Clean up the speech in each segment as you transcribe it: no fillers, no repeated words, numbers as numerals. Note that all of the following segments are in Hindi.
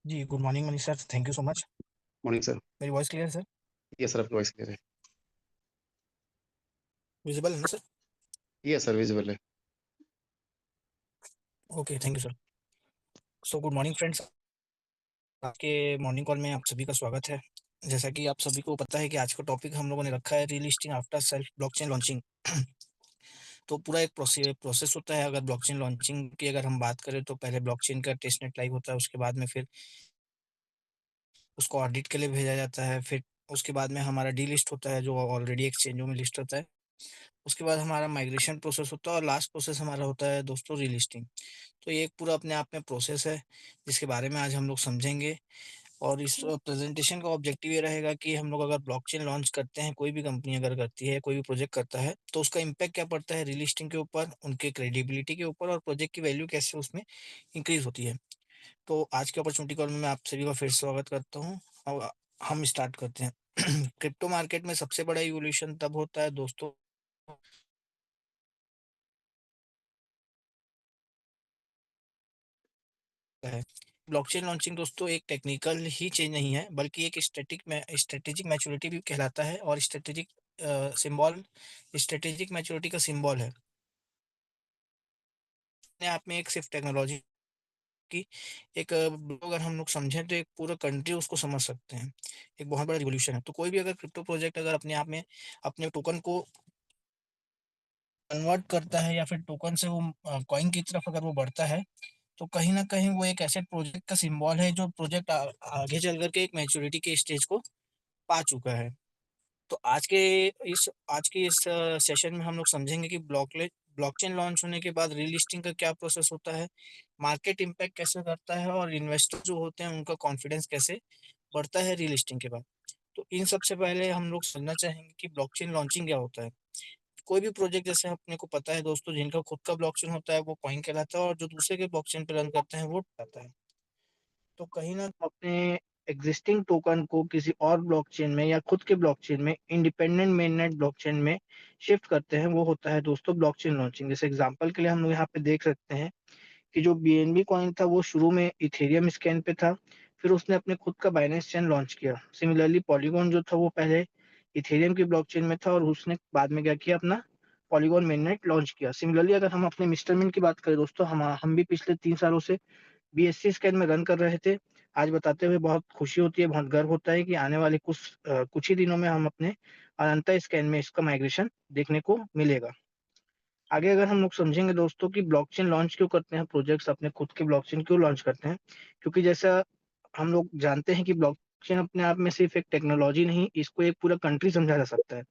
Ji, good morning Manish sir, thank you so much. Morning sir. मेरी वॉइस क्लियर है सर? यस सर, आपकी वॉइस क्लियर है। विजिबल है ना सर? यस सर, विजिबल है। Okay, thank you sir. So good morning friends, आपके मॉर्निंग कॉल में आप सभी का स्वागत है। जैसा कि आप सभी को पता है कि आज का टॉपिक हम लोगों ने रखा है relisting after self blockchain launching. तो पूरा एक प्रोसेस होता है। अगर ब्लॉकचेन लॉन्चिंग की अगर हम बात करें तो पहले ब्लॉकचेन का टेस्टनेट लाइव होता है, उसके बाद में फिर उसको ऑडिट के लिए भेजा जाता है, फिर उसके बाद में हमारा डीलिस्ट होता है जो ऑलरेडी एक्सचेंजों में लिस्ट होता है। उसके बाद हमारा माइग्रेशन प्रोसेस होता है और लास्ट प्रोसेस हमारा होता है दोस्तों रीलिस्टिंग। तो ये एक पूरा अपने आप में प्रोसेस है जिसके बारे में आज हम लोग समझेंगे। और इस प्रेजेंटेशन का ऑब्जेक्टिव ये रहेगा कि हम लोग अगर ब्लॉकचेन लॉन्च करते हैं, कोई भी कंपनी अगर करती है, कोई भी प्रोजेक्ट करता है, तो उसका इम्पैक्ट क्या पड़ता है रीलिस्टिंग के ऊपर, उनके क्रेडिबिलिटी के ऊपर और प्रोजेक्ट की वैल्यू कैसे उसमें इंक्रीज होती है। तो आज के अपॉर्चुनिटी कॉल में मैं आप सभी का फिर से स्वागत करता हूँ और हम स्टार्ट करते हैं। क्रिप्टो मार्केट में सबसे बड़ा इवोल्यूशन तब होता है दोस्तों है। ब्लॉकचेन लॉन्चिंग दोस्तों एक टेक्निकल ही चेंज नहीं है, बल्कि एक स्ट्रेटेजिक मैच्योरिटी भी कहलाता है। और सिंबल स्ट्रेटेजिक मैच्योरिटी का सिंबल है। अपने आप में एक सिर्फ टेक्नोलॉजी की अगर हम लोग समझें तो एक पूरा कंट्री उसको समझ सकते हैं। एक बहुत बड़ा रिवॉल्यूशन है। तो कोई भी अगर क्रिप्टो प्रोजेक्ट अगर अपने आप में अपने टोकन को कन्वर्ट करता है या फिर टोकन से वो कॉइन की तरफ अगर वो बढ़ता है, तो कहीं ना कहीं वो एक ऐसे प्रोजेक्ट का सिंबल है जो प्रोजेक्ट आगे चल करके एक मैच्योरिटी के स्टेज को पा चुका है। तो आज के इस सेशन में हम लोग समझेंगे कि ब्लॉकचेन लॉन्च होने के बाद रीलिस्टिंग का क्या प्रोसेस होता है, मार्केट इम्पैक्ट कैसे करता है और इन्वेस्टर जो होते हैं उनका कॉन्फिडेंस कैसे बढ़ता है रीलिस्टिंग के बाद। तो इन सबसे पहले हम लोग समझना चाहेंगे कि ब्लॉकचेन लॉन्चिंग क्या होता है। कोई भी प्रोजेक्ट जैसे अपने को पता है दोस्तों, जिनका खुद का ब्लॉकचेन होता है वो कॉइन कहलाता है और जो दूसरे के ब्लॉकचेन पे रन करते हैं वो कहलाता है। तो कहीं ना अपने एग्जिस्टिंग टोकन को किसी और ब्लॉकचेन में या खुद के ब्लॉकचेन में इंडिपेंडेंट मेननेट ब्लॉकचेन में शिफ्ट करते हैं, वो होता है दोस्तों ब्लॉकचेन लॉन्चिंग। जैसे एग्जांपल के लिए हम लोग यहाँ पे देख सकते हैं कि जो बीएनबी कॉइन था वो शुरू में इथेरियम स्कैन पे था, फिर उसने अपने खुद का बाइनेंस चेन लॉन्च किया। सिमिलरली पॉलीगॉन जो था वो पहले इथेरियम की ब्लॉकचेन में था और उसने बाद में क्या किया, अपना पॉलीगॉन मेननेट लॉन्च किया। सिमिलरली अगर हम अपने मिस्टर मिन की बात करें दोस्तों, हम भी पिछले 3 सालों से बीएससी स्कैन में रन कर रहे थे। आज बताते हुए बहुत खुशी होती है, बहुत गर्व होता है कि आने वाले कुछ ही दिनों में हम अपने अनंता स्कैन में इसका माइग्रेशन देखने को मिलेगा। आगे अगर हम लोग समझेंगे दोस्तों कि ब्लॉकचेन लॉन्च क्यों करते हैं, प्रोजेक्ट्स अपने खुद के ब्लॉकचेन क्यों लॉन्च करते हैं, क्योंकि जैसा हम लोग जानते हैं कि ब्लॉकचेन अपने आप में सिर्फ एक टेक्नोलॉजी नहीं, इसको एक पूरा कंट्री समझा जा सकता है।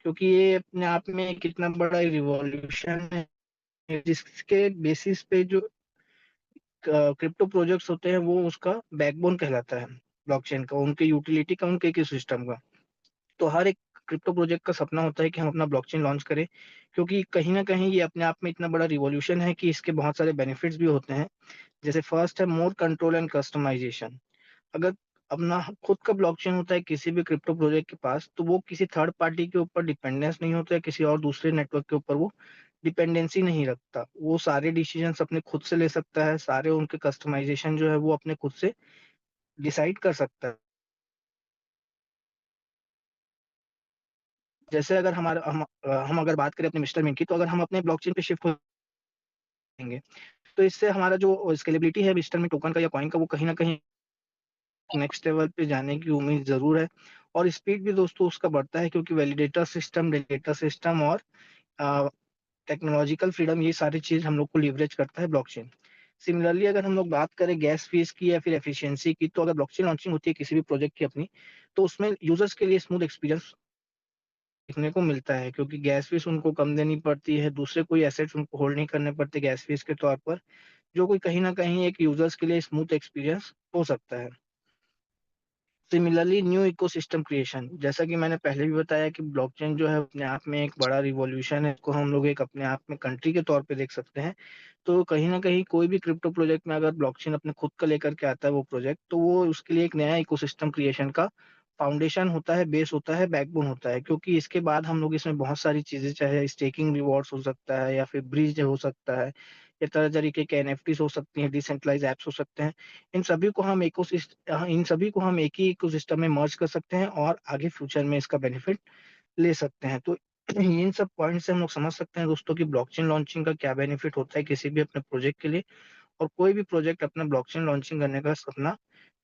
क्योंकि ये अपने आप में कितना बड़ा रिवॉल्यूशन है, जिसके बेसिस पे जो क्रिप्टो प्रोजेक्ट्स होते हैं वो उसका बैकबोन कहलाता है ब्लॉकचेन का, उनके यूटिलिटी का, उनके इकोसिस्टम का। तो हर एक क्रिप्टो प्रोजेक्ट का सपना होता है कि हम अपना ब्लॉकचेन लॉन्च करें, क्योंकि कहीं ना कहीं ये अपने आप में इतना बड़ा रिवॉल्यूशन है कि इसके बहुत सारे बेनिफिट्स भी होते हैं। जैसे फर्स्ट है मोर कंट्रोल एंड कस्टमाइजेशन। अगर अपना खुद का ब्लॉकचेन होता है किसी भी क्रिप्टो प्रोजेक्ट के पास, तो वो किसी थर्ड पार्टी के ऊपर डिपेंडेंस नहीं होता है, किसी और दूसरे नेटवर्क के ऊपर वो डिपेंडेंसी नहीं रखता। वो सारे डिसीजंस अपने खुद से ले सकता है, सारे उनके कस्टमाइजेशन जो है वो अपने खुद से डिसाइड कर सकता है। जैसे अगर हम अगर बात करें अपने मिस्टर मिंट की, तो अगर हम अपने ब्लॉकचेन पे शिफ्ट होंगे तो इससे हमारा जो स्केलेबिलिटी है मिस्टर मिंट टोकन का या कॉइन का, वो कहीं ना कहीं नेक्स्ट लेवल पे जाने की उम्मीद जरूर है। और स्पीड भी दोस्तों उसका बढ़ता है, क्योंकि वैलिडेटर सिस्टम, डेटा सिस्टम और टेक्नोलॉजिकल फ्रीडम, ये सारी चीज हम लोग को लीवरेज करता है ब्लॉकचेन। सिमिलरली अगर हम लोग बात करें गैस फीस की या फिर एफिशिएंसी की, तो अगर ब्लॉकचेन लॉन्चिंग होती है किसी भी प्रोजेक्ट की अपनी, तो उसमें यूजर्स के लिए स्मूथ एक्सपीरियंस देखने को मिलता है, क्योंकि गैस फीस उनको कम देनी पड़ती है, दूसरे कोई एसेट्स उनको होल्ड नहीं करने पड़ते गैस फीस के तौर पर, जो कोई कहीं ना कहीं एक यूजर्स के लिए स्मूथ एक्सपीरियंस हो सकता है। सिमिलरली न्यू इकोसिस्टम क्रिएशन, जैसा कि मैंने पहले भी बताया कि ब्लॉकचेन जो है अपने आप में एक बड़ा रिवॉल्यूशन है, इसको हम लोग एक अपने आप में कंट्री के तौर पे देख सकते हैं। तो कहीं ना कहीं कोई भी क्रिप्टो प्रोजेक्ट में अगर ब्लॉकचेन अपने खुद का लेकर के आता है वो प्रोजेक्ट, तो वो उसके लिए एक नया इकोसिस्टम क्रिएशन का फाउंडेशन होता है, बेस होता है, बैकबोन होता है। क्योंकि इसके बाद हम लोग इसमें बहुत सारी चीजें, चाहे स्टेकिंग रिवॉर्ड्स हो सकता है या फिर ब्रिज हो सकता है या तरह तरीके के एनएफटीज हो सकती हैं, डिसेंट्रलाइज ऐप्स हो सकते हैं। इन सभी को हम एक ही इकोसिस्टम में मर्ज कर सकते हैं और आगे फ्यूचर में इसका बेनिफिट ले सकते हैं। तो इन सब पॉइंट से हम लोग समझ सकते हैं दोस्तों कि ब्लॉकचेन लॉन्चिंग का क्या बेनिफिट होता है किसी भी अपने प्रोजेक्ट के लिए, और कोई भी प्रोजेक्ट अपना ब्लॉकचेन लॉन्चिंग करने का सपना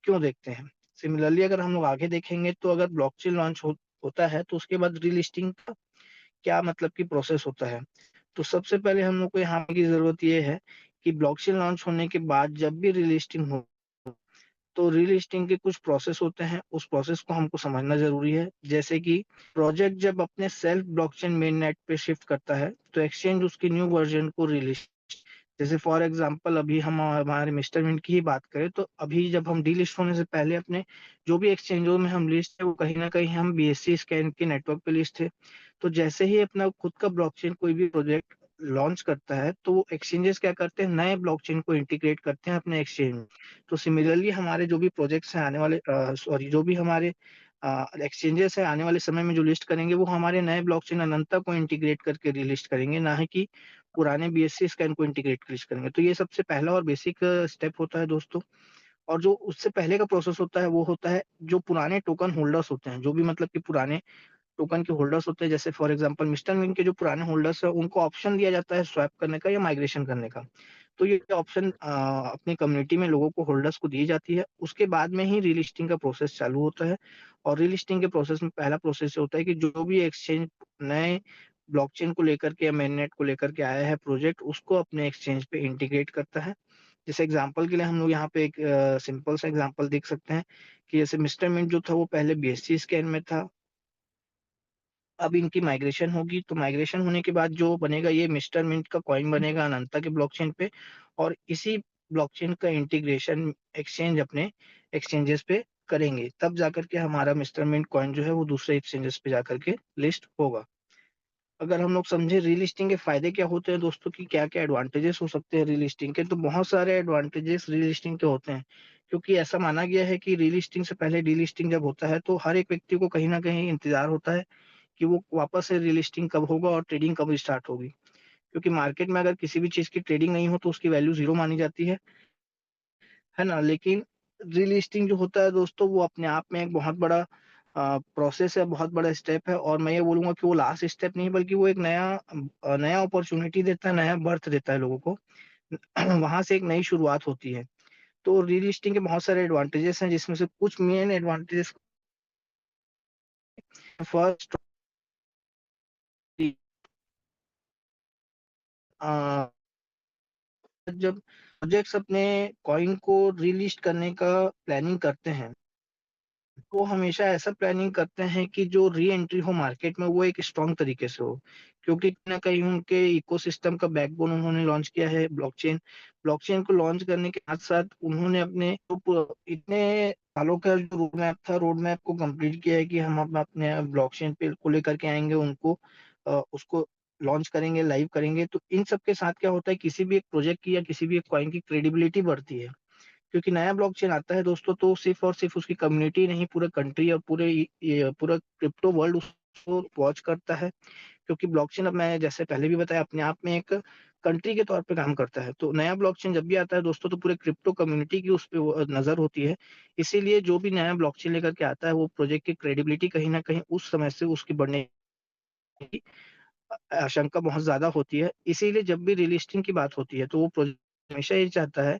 क्यों देखते हैं। सिमिलरली अगर हम लोग आगे देखेंगे तो अगर ब्लॉकचेन होता है तो उसके बाद रीलिस्टिंग का क्या मतलब कि प्रोसेस होता है। तो सबसे पहले हम लोग को यहाँ की ज़रूरत ये है कि ब्लॉकचेन लॉन्च होने के बाद जब भी रीलिस्टिंग हो, तो रीलिस्टिंग के कुछ प्रोसेस होते हैं, उस प्रोसेस को हमको समझना ज़रूरी है। जैसे कि प्रोजेक्ट जब अपने सेल्फ ब्लॉकचेन मेननेट पे शिफ्ट करता है, तो एक्सचेंज उसकी न्यू वर्ज़न को रिलीज़, जैसे फॉर एग्ज़ाम्पल अभी हम हमारे मिस्टर मिंट की ही बात करें, तो अभी जब हम डीलिस्ट होने से पहले अपने जो भी एक्सचेंजों में हम लिस्ट थे, वो कहीं न कहीं हम बीएससी स्कैन के नेटवर्क पे लिस्ट थे। तो जैसे ही अपना खुद का ब्लॉकचेन कोई भी प्रोजेक्ट लॉन्च करता है, तो वो एक्सचेंजेस क्या करते हैं, नए ब्लॉकचेन को इंटीग्रेट करते हैं अपने एक्सचेंज में। तो सिमिलरली हमारे जो भी प्रोजेक्ट्स हैं जो भी हमारे एक्सचेंजेस हैं आने वाले समय में जो लिस्ट करेंगे, वो हमारे नए ब्लॉकचेन अनंता को इंटीग्रेट करके रीलिस्ट करेंगे, ना ही कि पुराने बीएससी स्कैन को इंटीग्रेट लिस्ट करेंगे। तो ये सबसे पहला और बेसिक स्टेप होता है दोस्तों। और जो उससे पहले का प्रोसेस होता है, वो होता है जो पुराने टोकन होल्डर्स होते हैं, जो भी मतलब कि पुराने टोकन के होल्डर्स होते हैं, जैसे फॉर एग्जांपल मिस्टर मिंट के जो पुराने होल्डर्स हैं, उनको ऑप्शन दिया जाता है स्वैप करने का या माइग्रेशन करने का। तो ये ऑप्शन अपनी कम्युनिटी में लोगों को होल्डर्स को दी जाती है। उसके बाद में ही रीलिस्टिंग का प्रोसेस चालू होता है, और रीलिस्टिंग के प्रोसेस में पहला प्रोसेस ये होता है कि जो भी एक्सचेंज नए ब्लॉकचेन को लेकर के या मेननेट को लेकर के आया है प्रोजेक्ट, उसको अपने एक्सचेंज पे इंटीग्रेट करता है। जैसे एग्जांपल के लिए हम लोग यहाँ पे एक सिंपल सा एग्जांपल देख सकते हैं कि जैसे मिस्टर मिंट जो था वो पहले बीएससी स्कैन में था। अब इनकी माइग्रेशन होगी, तो माइग्रेशन होने के बाद जो बनेगा, ये मिस्टर मिंट का कॉइन बनेगा अनंता के ब्लॉकचेन पे, और इसी ब्लॉकचेन का इंटीग्रेशन एक्सचेंज अपने एक्सचेंजेस पे करेंगे। तब जाकर के हमारा मिस्टर मिंट कॉइन जो है वो दूसरे एक्सचेंजेस पे जाकर के लिस्ट होगा। अगर हम लोग समझे रीलिस्टिंग के फायदे क्या होते हैं दोस्तों, कि क्या-क्या एडवांटेजेस हो सकते हैं रीलिस्टिंग के, तो बहुत सारे एडवांटेजेस रीलिस्टिंग के होते हैं। क्योंकि ऐसा माना गया है कि रीलिस्टिंग से पहले डीलिस्टिंग जब होता है, तो हर एक व्यक्ति को कहीं न कहीं इंतज़ार होता है कि वो वापस से रीलिस्टिंग कब होगा और ट्रेडिंग कब स्टार्ट होगी। क्योंकि मार्केट में अगर किसी भी चीज़ की ट्रेडिंग नहीं हो तो उसकी वैल्यू ज़ीरो मानी जाती है ना? लेकिन रीलिस्टिंग जो होता है दोस्तों, वो अपने आप में एक बहुत बड़ा प्रोसेस है, बहुत बड़ा स्टेप है, और मैं ये बोलूँगा कि वो लास्ट स्टेप नहीं, बल्कि वो एक नया अपॉर्च्युनिटी देता है, नया बर्थ देता है लोगों को। वहाँ से एक नई शुरुआत होती है। तो रीलिस्टिंग के बहुत सारे एडवांटेजेस हैं, जिसमें से कुछ मेन एडवांटेजेस फर्स्ट अ जब प्रोजेक्ट्स अपने कॉइन को रीलिस्ट करने का प्लानिंग करते हैं, वो हमेशा ऐसा प्लानिंग करते हैं कि जो री एंट्री हो मार्केट में वो एक स्ट्रॉन्ग तरीके से हो। क्योंकि कहीं न कहीं उनके इकोसिस्टम का बैकबोन उन्होंने लॉन्च किया है ब्लॉकचेन। ब्लॉकचेन को लॉन्च करने के साथ-साथ उन्होंने अपने इतने सालों का जो रोड मैप था, रोड मैप को कंप्लीट किया है कि हम अपने ब्लॉकचेन पे को लेकर के आएँगे, उसको लॉन्च करेंगे, लाइव करेंगे। तो इन सब के साथ क्या होता है, किसी भी एक प्रोजेक्ट की या किसी भी एक कॉइन की क्रेडिबिलिटी बढ़ती है। क्योंकि नया ब्लॉकचेन आता है दोस्तों, तो सिर्फ़ और सिर्फ़ उसकी कम्युनिटी नहीं, पूरा कंट्री और पूरा क्रिप्टो वर्ल्ड उसको वॉच करता है। क्योंकि ब्लॉकचेन, अब मैं जैसे पहले भी बताया, अपने आप में एक कंट्री के तौर पे काम करता है। तो नया ब्लॉकचेन जब भी आता है दोस्तों, तो पूरे क्रिप्टो कम्युनिटी की उस पे वो नज़र होती है। इसीलिए जो भी नया ब्लॉकचेन लेकर के आता है, वो प्रोजेक्ट की क्रेडिबिलिटी कहीं न कहीं उस समय से उसकी बढ़ने की आशंका बहुत ज़्यादा होती है। इसीलिए जब भी रीलिस्टिंग की बात होती है, तो वो प्रोजेक्ट हमेशा ये चाहता है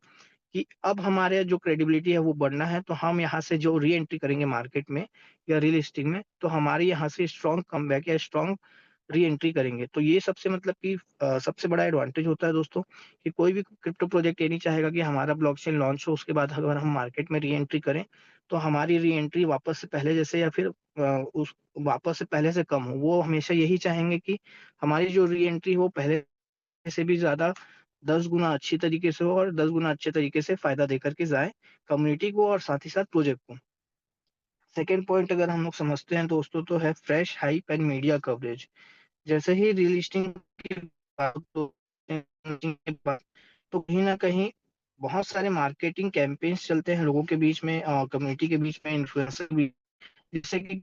कि अब हमारे जो क्रेडिबिलिटी है वो बढ़ना है, तो हम यहाँ से जो री-एंट्री करेंगे मार्केट में या रीलिस्टिंग में, तो हमारे यहाँ से स्ट्रॉन्ग कमबैक या स्ट्रॉन्ग री-एंट्री करेंगे। तो ये सबसे मतलब कि सबसे बड़ा एडवांटेज होता है दोस्तों, कि कोई भी क्रिप्टो प्रोजेक्ट ये नहीं चाहेगा कि हमारा ब्लॉकचेन लॉन्च हो, उसके बाद अगर हम मार्केट में री-एंट्री करें, तो हमारी री-एंट्री वापस से पहले जैसे या फिर उस वापस से पहले से कम हो। वो हमेशा यही चाहेंगे कि हमारी जो री-एंट्री हो पहले से भी ज़्यादा 10 गुना अच्छी तरीके से हो, और 10 गुना अच्छे तरीके से फ़ायदा देकर के जाए कम्युनिटी को और साथ ही साथ प्रोजेक्ट को। सेकंड पॉइंट अगर हम लोग समझते हैं दोस्तों, तो है fresh hype and media coverage. जैसे ही रीलिस्टिंग की बात तो कहीं न कहीं बहुत सारे मार्केटिंग कैंपेन्स चलते हैं लोगों के बीच में, कम्युनिटी के बीच में, इन्फ्लुएंसर भी, जिससे कि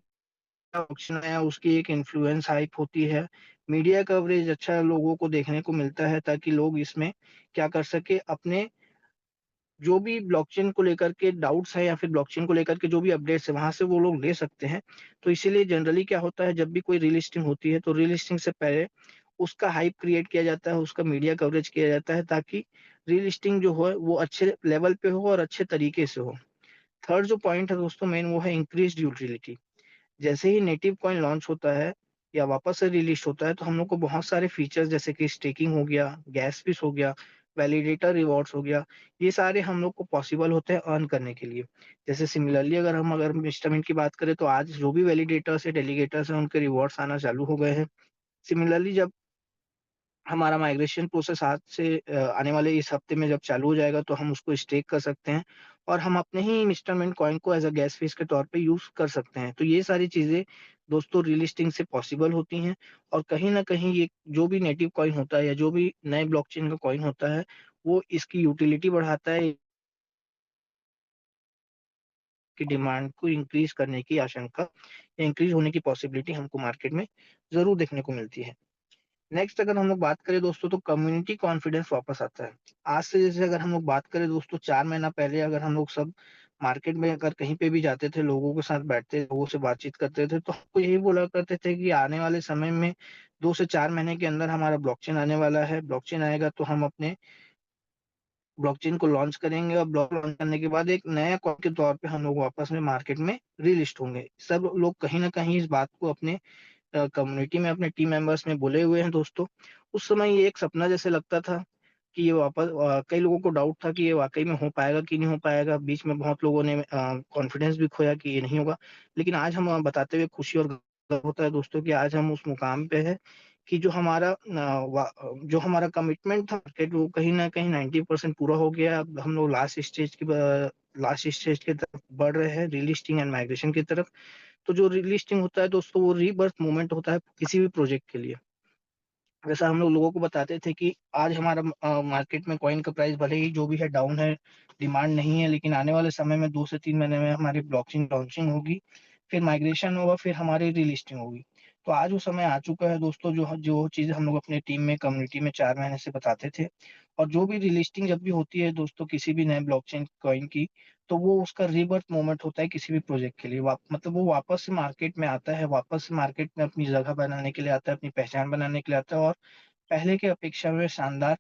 ऑप्शन है उसकी एक इन्फ्लुएंस हाइप होती है। मीडिया कवरेज अच्छा लोगों को देखने को मिलता है ताकि लोग इसमें क्या कर सके अपने जो भी ब्लॉकचेन को लेकर के डाउट्स हैं या फिर ब्लॉकचेन को लेकर के जो भी अपडेट्स है वहाँ से वो लोग ले सकते हैं। तो इसीलिए जनरली क्या होता है जब भी कोई रीलिस्टिंग होती है तो रीलिस्टिंग से पहले उसका हाइप क्रिएट किया जाता है, उसका मीडिया कवरेज किया जाता है ताकि रीलिस्टिंग जो हो वो अच्छे लेवल पे हो और अच्छे तरीके से हो। थर्ड जो पॉइंट है दोस्तों मेन वो है इंक्रीज्ड यूटिलिटी। जैसे ही नेटिव कॉइन लॉन्च होता है या वापस से रिलीज़ होता है, तो हम लोग को बहुत सारे फीचर्स जैसे कि स्टेकिंग हो गया, गैस फीस हो गया, वैलिडेटर रिवॉर्ड्स हो गया, ये सारे हम लोग को पॉसिबल होते हैं अर्न करने के लिए। जैसे सिमिलरली अगर मिस्टर मिंट की बात करें तो आज जो भी वैलिडेटर्स है, डेलीगेटर्स हैं, उनके रिवॉर्ड्स आना चालू हो गए हैं। सिमिलरली जब हमारा माइग्रेशन प्रोसेस आज से आने वाले इस हफ्ते में जब चालू हो जाएगा तो हम उसको स्टेक कर सकते हैं और हम अपने ही इंस्टॉलमेंट कॉइन को एज़ अ गैस फीस के तौर पे यूज़ कर सकते हैं। तो ये सारी चीज़ें दोस्तों रीलिस्टिंग से पॉसिबल होती हैं और कहीं न कहीं ये जो भी नेटिव कॉइन होता है या जो भी नए ब्लॉकचेन का कॉइन होता है, वो इसकी यूटिलिटी बढ़ाता है, की डिमांड को इंक्रीज़ करने की आशंका या इंक्रीज़ होने की पॉसिबिलिटी हमको मार्केट में ज़रूर देखने को मिलती है। नेक्स्ट अगर हम लोग बात करें दोस्तों तो कम्युनिटी कॉन्फिडेंस वापस आता है। आज से जैसे अगर हम लोग बात करें दोस्तों 4 महीना पहले अगर हम लोग सब मार्केट में अगर कहीं पे भी जाते थे, लोगों के साथ बैठते, लोगों से बातचीत करते थे, तो हमको यही बोला करते थे कि आने वाले समय में 2 से 4 महीने के अंदर हमारा ब्लॉकचेन आने वाला है। ब्लॉकचेन आएगा तो हम अपने ब्लॉकचेन को लॉन्च करेंगे और ब्लॉक लॉन्च करने के बाद एक नया कॉइन के तौर पे हम लोग वापस में मार्केट में रीलिस्ट होंगे। सब लोग कहीं न कहीं इस बात को अपने कम्युनिटी में अपने टीम मेंबर्स में बोले हुए हैं दोस्तों। उस समय ये एक सपना जैसे लगता था कि ये कई लोगों को डाउट था कि ये वाक़ई में हो पाएगा कि नहीं हो पाएगा। बीच में बहुत लोगों ने कॉन्फिडेंस भी खोया कि ये नहीं होगा। लेकिन आज हम बताते हुए खुशी और गर्व होता है दोस्तों कि आज हम उस मुकाम पे हैं कि जो हमारा कमिटमेंट था मार्केट वो कहीं न कहीं 90% पूरा हो गया। अब हम लोग लास्ट स्टेज की तरफ बढ़ रहे हैं, रीलिस्टिंग एंड माइग्रेशन की तरफ। तो जो रीलिस्टिंग होता है दोस्तों वो रीबर्थ मोमेंट होता है किसी भी प्रोजेक्ट के लिए। जैसा हम लोग लोगों को बताते थे कि आज हमारा मार्केट में कॉइन का प्राइस भले ही जो भी है डाउन है, डिमांड नहीं है, लेकिन आने वाले समय में 2 से 3 महीने में हमारी ब्लॉकचेन लॉन्चिंग होगी, फिर माइग्रेशन होगा, फिर हमारी रीलिस्टिंग होगी। तो आज वो समय आ चुका है दोस्तों जो चीज़ हम लोग अपने टीम में, कम्युनिटी में 4 महीने से बताते थे और जो भी रीलिस्टिंग जब भी होती है दोस्तों किसी भी नए ब्लॉकचेन कॉइन की, तो वो उसका रीबर्थ मोमेंट होता है किसी भी प्रोजेक्ट के लिए। मतलब वो वापस से मार्केट में आता है, वापस से मार्केट में अपनी जगह बनाने के लिए आता है, अपनी पहचान बनाने के लिए आता है और पहले की अपेक्षा में शानदार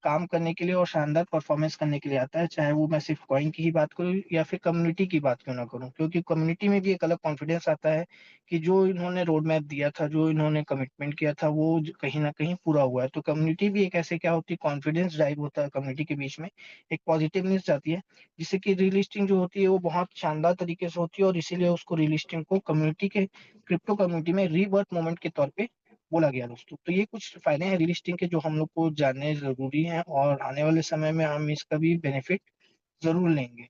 काम करने के लिए और शानदार परफ़ॉर्मेंस करने के लिए आता है, चाहे वो मैं सिर्फ़ कॉइन की ही बात करूँ या फिर कम्युनिटी की बात क्यों ना करूँ। क्योंकि कम्युनिटी में भी एक अलग कॉन्फिडेंस आता है कि जो इन्होंने रोड मैप दिया था, जो इन्होंने कमिटमेंट किया था, वो ज कहीं न कहीं पूरा हुआ है। तो कम्युनिटी भी एक ऐसे क्या होती है कॉन्फिडेंस ड्राइव होता है कम्युनिटी के बीच में, एक पॉज़िटिवनेस जाती है, जिससे कि रीलिस्टिंग जो होती है वो बहुत शानदार तरीके से होती है और इसीलिए उसको रीलिस्टिंग को क्रिप्टो कम्युनिटी में रीबर्थ मोमेंट के तौर पे बोला गया दोस्तों। तो ये कुछ फ़ायदे हैं रीलिस्टिंग के जो हम लोग को जानने ज़रूरी हैं और आने वाले समय में हम इसका भी बेनिफिट ज़रूर लेंगे।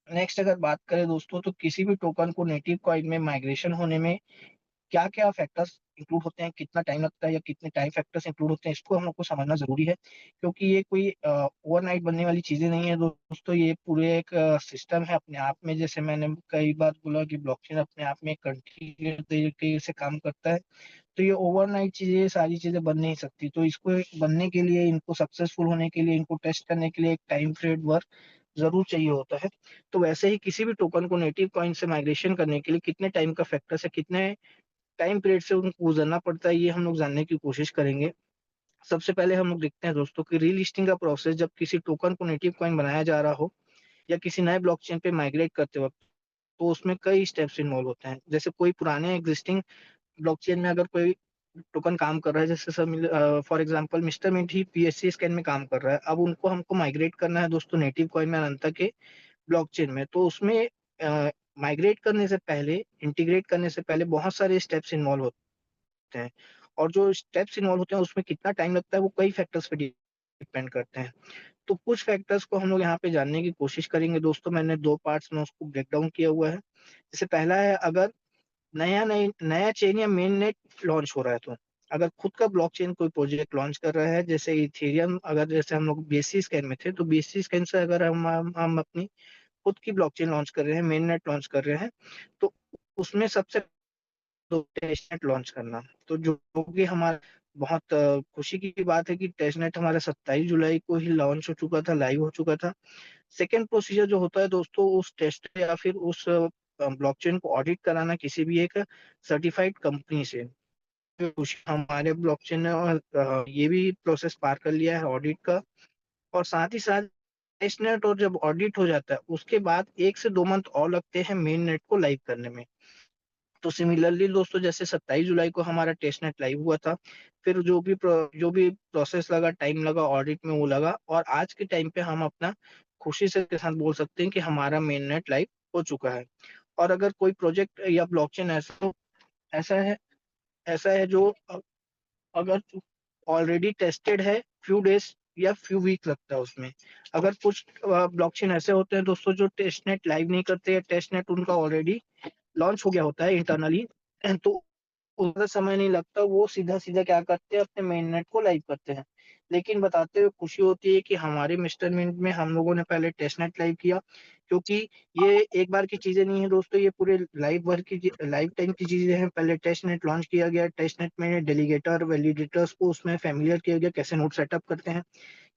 नेक्स्ट अगर बात करें दोस्तों तो किसी भी टोकन को नेटिव कॉइन में माइग्रेशन होने में क्या-क्या फैक्टर्स इंक्लूड होते हैं, कितना टाइम लगता है या कितने टाइम फैक्टर्स इंक्लूड होते हैं, इसको हम लोग को समझना ज़रूरी है। क्योंकि ये कोई ओवरनाइट बनने वाली चीज़ें नहीं है दोस्तों, ये पूरे एक सिस्टम है अपने आप में। जैसे मैंने कई बार बोला कि ब्लॉकचेन अपने आप में कंटीन्यूअस तरीके से काम करता है। तो ये ओवरनाइट चीज़ें सारी चीज़ें बन नहीं सकती। तो इसको एक बनने के लिए, इनको सक्सेसफुल होने के लिए, इनको टेस्ट करने के लिए एक टाइम पीरियड वर्क ज़रूर चाहिए होता है। तो वैसे ही किसी भी टोकन को नेटिव कॉइन से माइग्रेशन करने के लिए कितने टाइम का फैक्टर्स है, कितने टाइम पीरियड से उनको गुज़रना पड़ता है, ये हम लोग जानने की कोशिश करेंगे। सबसे पहले हम लोग देखते हैं दोस्तों कि रीलिस्टिंग का प्रोसेस जब किसी टोकन को नेटिव कॉइन बनाया जा रहा हो या किसी नए ब्लॉकचेन पे माइग्रेट करते वक़्त, तो उसमें कई स्टेप्स इन्वॉल्व होते हैं। जैसे कोई पुराने एक्जिस्टिंग ब्लॉकचेन में अगर कोई टोकन काम कर रहा है, जैसे फॉर एग्ज़ाम्पल मिस्टर मिंट ही पीएससी स्कैन में काम कर रहा है। अब उनको हमको माइग्रेट करना है दोस्तों नेटिव कॉइन में अनंता के ब्लॉकचेन में। तो उसमें माइग्रेट करने से पहले, इंटीग्रेट करने से पहले बहुत सारे स्टेप्स इन्वॉल्व होते हैं और जो स्टेप्स इन्वॉल्व होते हैं उसमें कितना टाइम लगता है वो कई फैक्टर्स पे डिपेंड करते हैं। तो कुछ फैक्टर्स को हम लोग यहाँ पे जानने की कोशिश करेंगे दोस्तों। मैंने 2 पार्ट्स में उसको ब्रेक डाउन किया हुआ है। जैसे पहला है अगर नया चेन या मेन नेट लॉन्च हो रहा है तो। अगर खुद का ब्लॉकचेन कोई प्रोजेक्ट लॉन्च कर रहा है, जैसे इथेरियम अगर जैसे हम लोग बीएससी स्कैन में थे, तो बीएससी स्कैन से अगर हम अपनी खुद की ब्लॉकचेन लॉन्च कर रहे हैं, मेन नेट लॉन्च कर रहे हैं, तो उसमें सबसे तो टेस्टनेट लॉन्च करना। तो जो कि हमारा बहुत खुशी की बात है कि टेस्टनेट हमारा 27 जुलाई को ही लॉन्च हो चुका था, लाइव हो चुका था। सेकंड प्रोसीजर जो होता है दोस्तों, उस टेस्ट या फिर उस ब्लॉकचेन को ऑडिट कराना किसी भी एक सर्टिफाइड कंपनी से। हमारे ब्लॉकचेन ने ये भी प्रोसेस पार कर लिया है ऑडिट का। और साथ ही साथ टेस्टनेट और जब ऑडिट हो जाता है उसके बाद 1 से 2 मंथ और लगते हैं मेन नेट को लाइव करने में। तो सिमिलरली दोस्तों, जैसे 27 जुलाई को हमारा टेस्टनेट लाइव हुआ था, फिर जो भी प्रोसेस लगा, टाइम लगा ऑडिट में, वो लगा, और आज के टाइम पे हम अपना खुशी से के साथ बोल सकते हैं कि हमारा मेन नेट लाइव हो चुका है। और अगर कोई प्रोजेक्ट या ब्लॉकचेन ऐसा है ऐसा है जो अगर ऑलरेडी टेस्टेड है, फ्यू डेज या फ्यू वीक लगता है उसमें। अगर कुछ ब्लॉकचेन ऐसे होते हैं दोस्तों जो टेस्टनेट लाइव नहीं करते, या टेस्टनेट उनका ऑलरेडी लॉन्च हो गया होता है इंटरनली, तो उतना समय नहीं लगता, वो सीधा-सीधा क्या करते हैं, अपने मेन नेट को लाइव करते हैं। लेकिन बताते हुए खुशी होती है कि हमारे मिस्टर मिंट में हम लोगों ने पहले टेस्ट नेट लाइव किया, क्योंकि ये एक बार की चीज़ें नहीं है दोस्तों, ये पूरे लाइफ टाइम की चीज़ें हैं। पहले टेस्ट नेट लॉन्च किया गया, टेस्ट नेट में डेलीगेटर, वैलिडेटर्स को उसमें फ़ैमिलियर किया गया, कैसे नोड सेटअप करते हैं,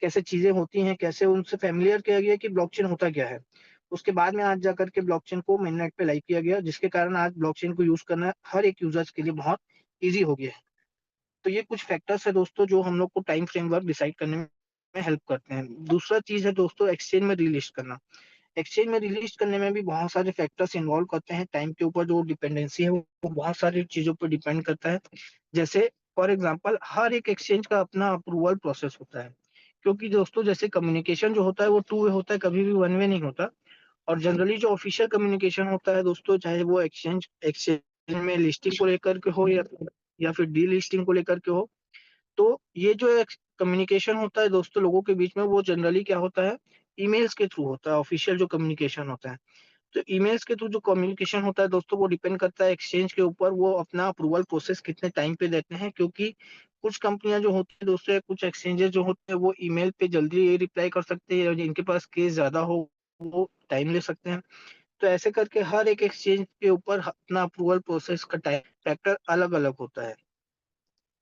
कैसे चीज़ें होती हैं, कैसे उनसे फ़ैमिलियर किया गया कि ब्लॉकचेन होता क्या है। उसके बाद में आज जाकर के ब्लॉकचेन को मेननेट पे लाइव किया गया, जिसके कारण आज ब्लॉकचेन को यूज़ करना हर एक यूज़र्स के लिए बहुत ईज़ी हो गया है। तो ये कुछ फैक्टर्स है दोस्तों जो हम लोग को टाइम फ्रेमवर्क डिसाइड करने में हेल्प करते हैं। दूसरा चीज़ है दोस्तों, एक्सचेंज में रिलिस्ट करना। एक्सचेंज में रिलीज़ करने में भी बहुत सारे फैक्टर्स इन्वॉल्व करते हैं। टाइम के ऊपर जो डिपेंडेंसी है वो बहुत सारी चीज़ों पे डिपेंड करता है। जैसे फॉर एग्ज़ाम्पल, हर एक एक्सचेंज का अपना अप्रूवल प्रोसेस होता है। क्योंकि दोस्तों जैसे कम्युनिकेशन जो होता है वो टू वे होता है, कभी भी वन वे नहीं होता। और जनरली जो ऑफ़िशियल कम्युनिकेशन होता है दोस्तों, चाहे वो एक्सचेंज में लिस्टिंग को लेकर के हो, या फिर डीलिस्टिंग को लेकर के हो, तो ये जो एक कम्युनिकेशन होता है दोस्तों लोगों के बीच में, वो जनरली क्या होता है, ईमेल्स के थ्रू होता है, ऑफ़िशियल जो कम्युनिकेशन होता है। तो ईमेल्स के थ्रू जो कम्युनिकेशन होता है दोस्तों, वो डिपेंड करता है एक्सचेंज के ऊपर, वो अपना अप्रूवल प्रोसेस कितने टाइम पे देते हैं। क्योंकि कुछ कंपनियां जो होती है दोस्तों, या कुछ एक्सचेंजेस जो होते हैं, वो ईमेल पे जल्दी ये रिप्लाई कर सकते हैं, और जिनके पास केस ज्यादा हो वो टाइम ले सकते हैं। तो ऐसे करके हर एक एक्सचेंज के ऊपर अपना अप्रूवल प्रोसेस का टाइम फैक्टर अलग अलग होता है।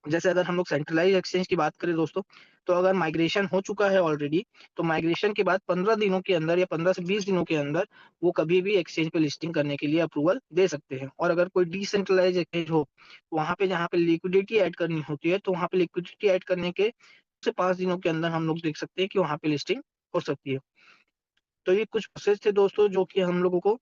जैसे अगर हम लोग सेंट्रलाइज़ एक्सचेंज की बात करें दोस्तों, तो अगर माइग्रेशन हो चुका है ऑलरेडी, तो माइग्रेशन के बाद 15 दिनों के अंदर, या 15 से 20 दिनों के अंदर, वो कभी भी एक्सचेंज पे लिस्टिंग करने के लिए अप्रूवल दे सकते हैं। और अगर कोई डिसेंट्रलाइज़ एक्सचेंज हो, वहाँ पे जहाँ पे लिक्विडिटी ऐड करनी होती है, तो वहाँ पे लिक्विडिटी ऐड करने के से 5 दिनों के अंदर हम लोग देख सकते हैं कि वहाँ पे लिस्टिंग हो सकती है। तो ये कुछ प्रोसेस थे दोस्तों जो कि हम लोगों को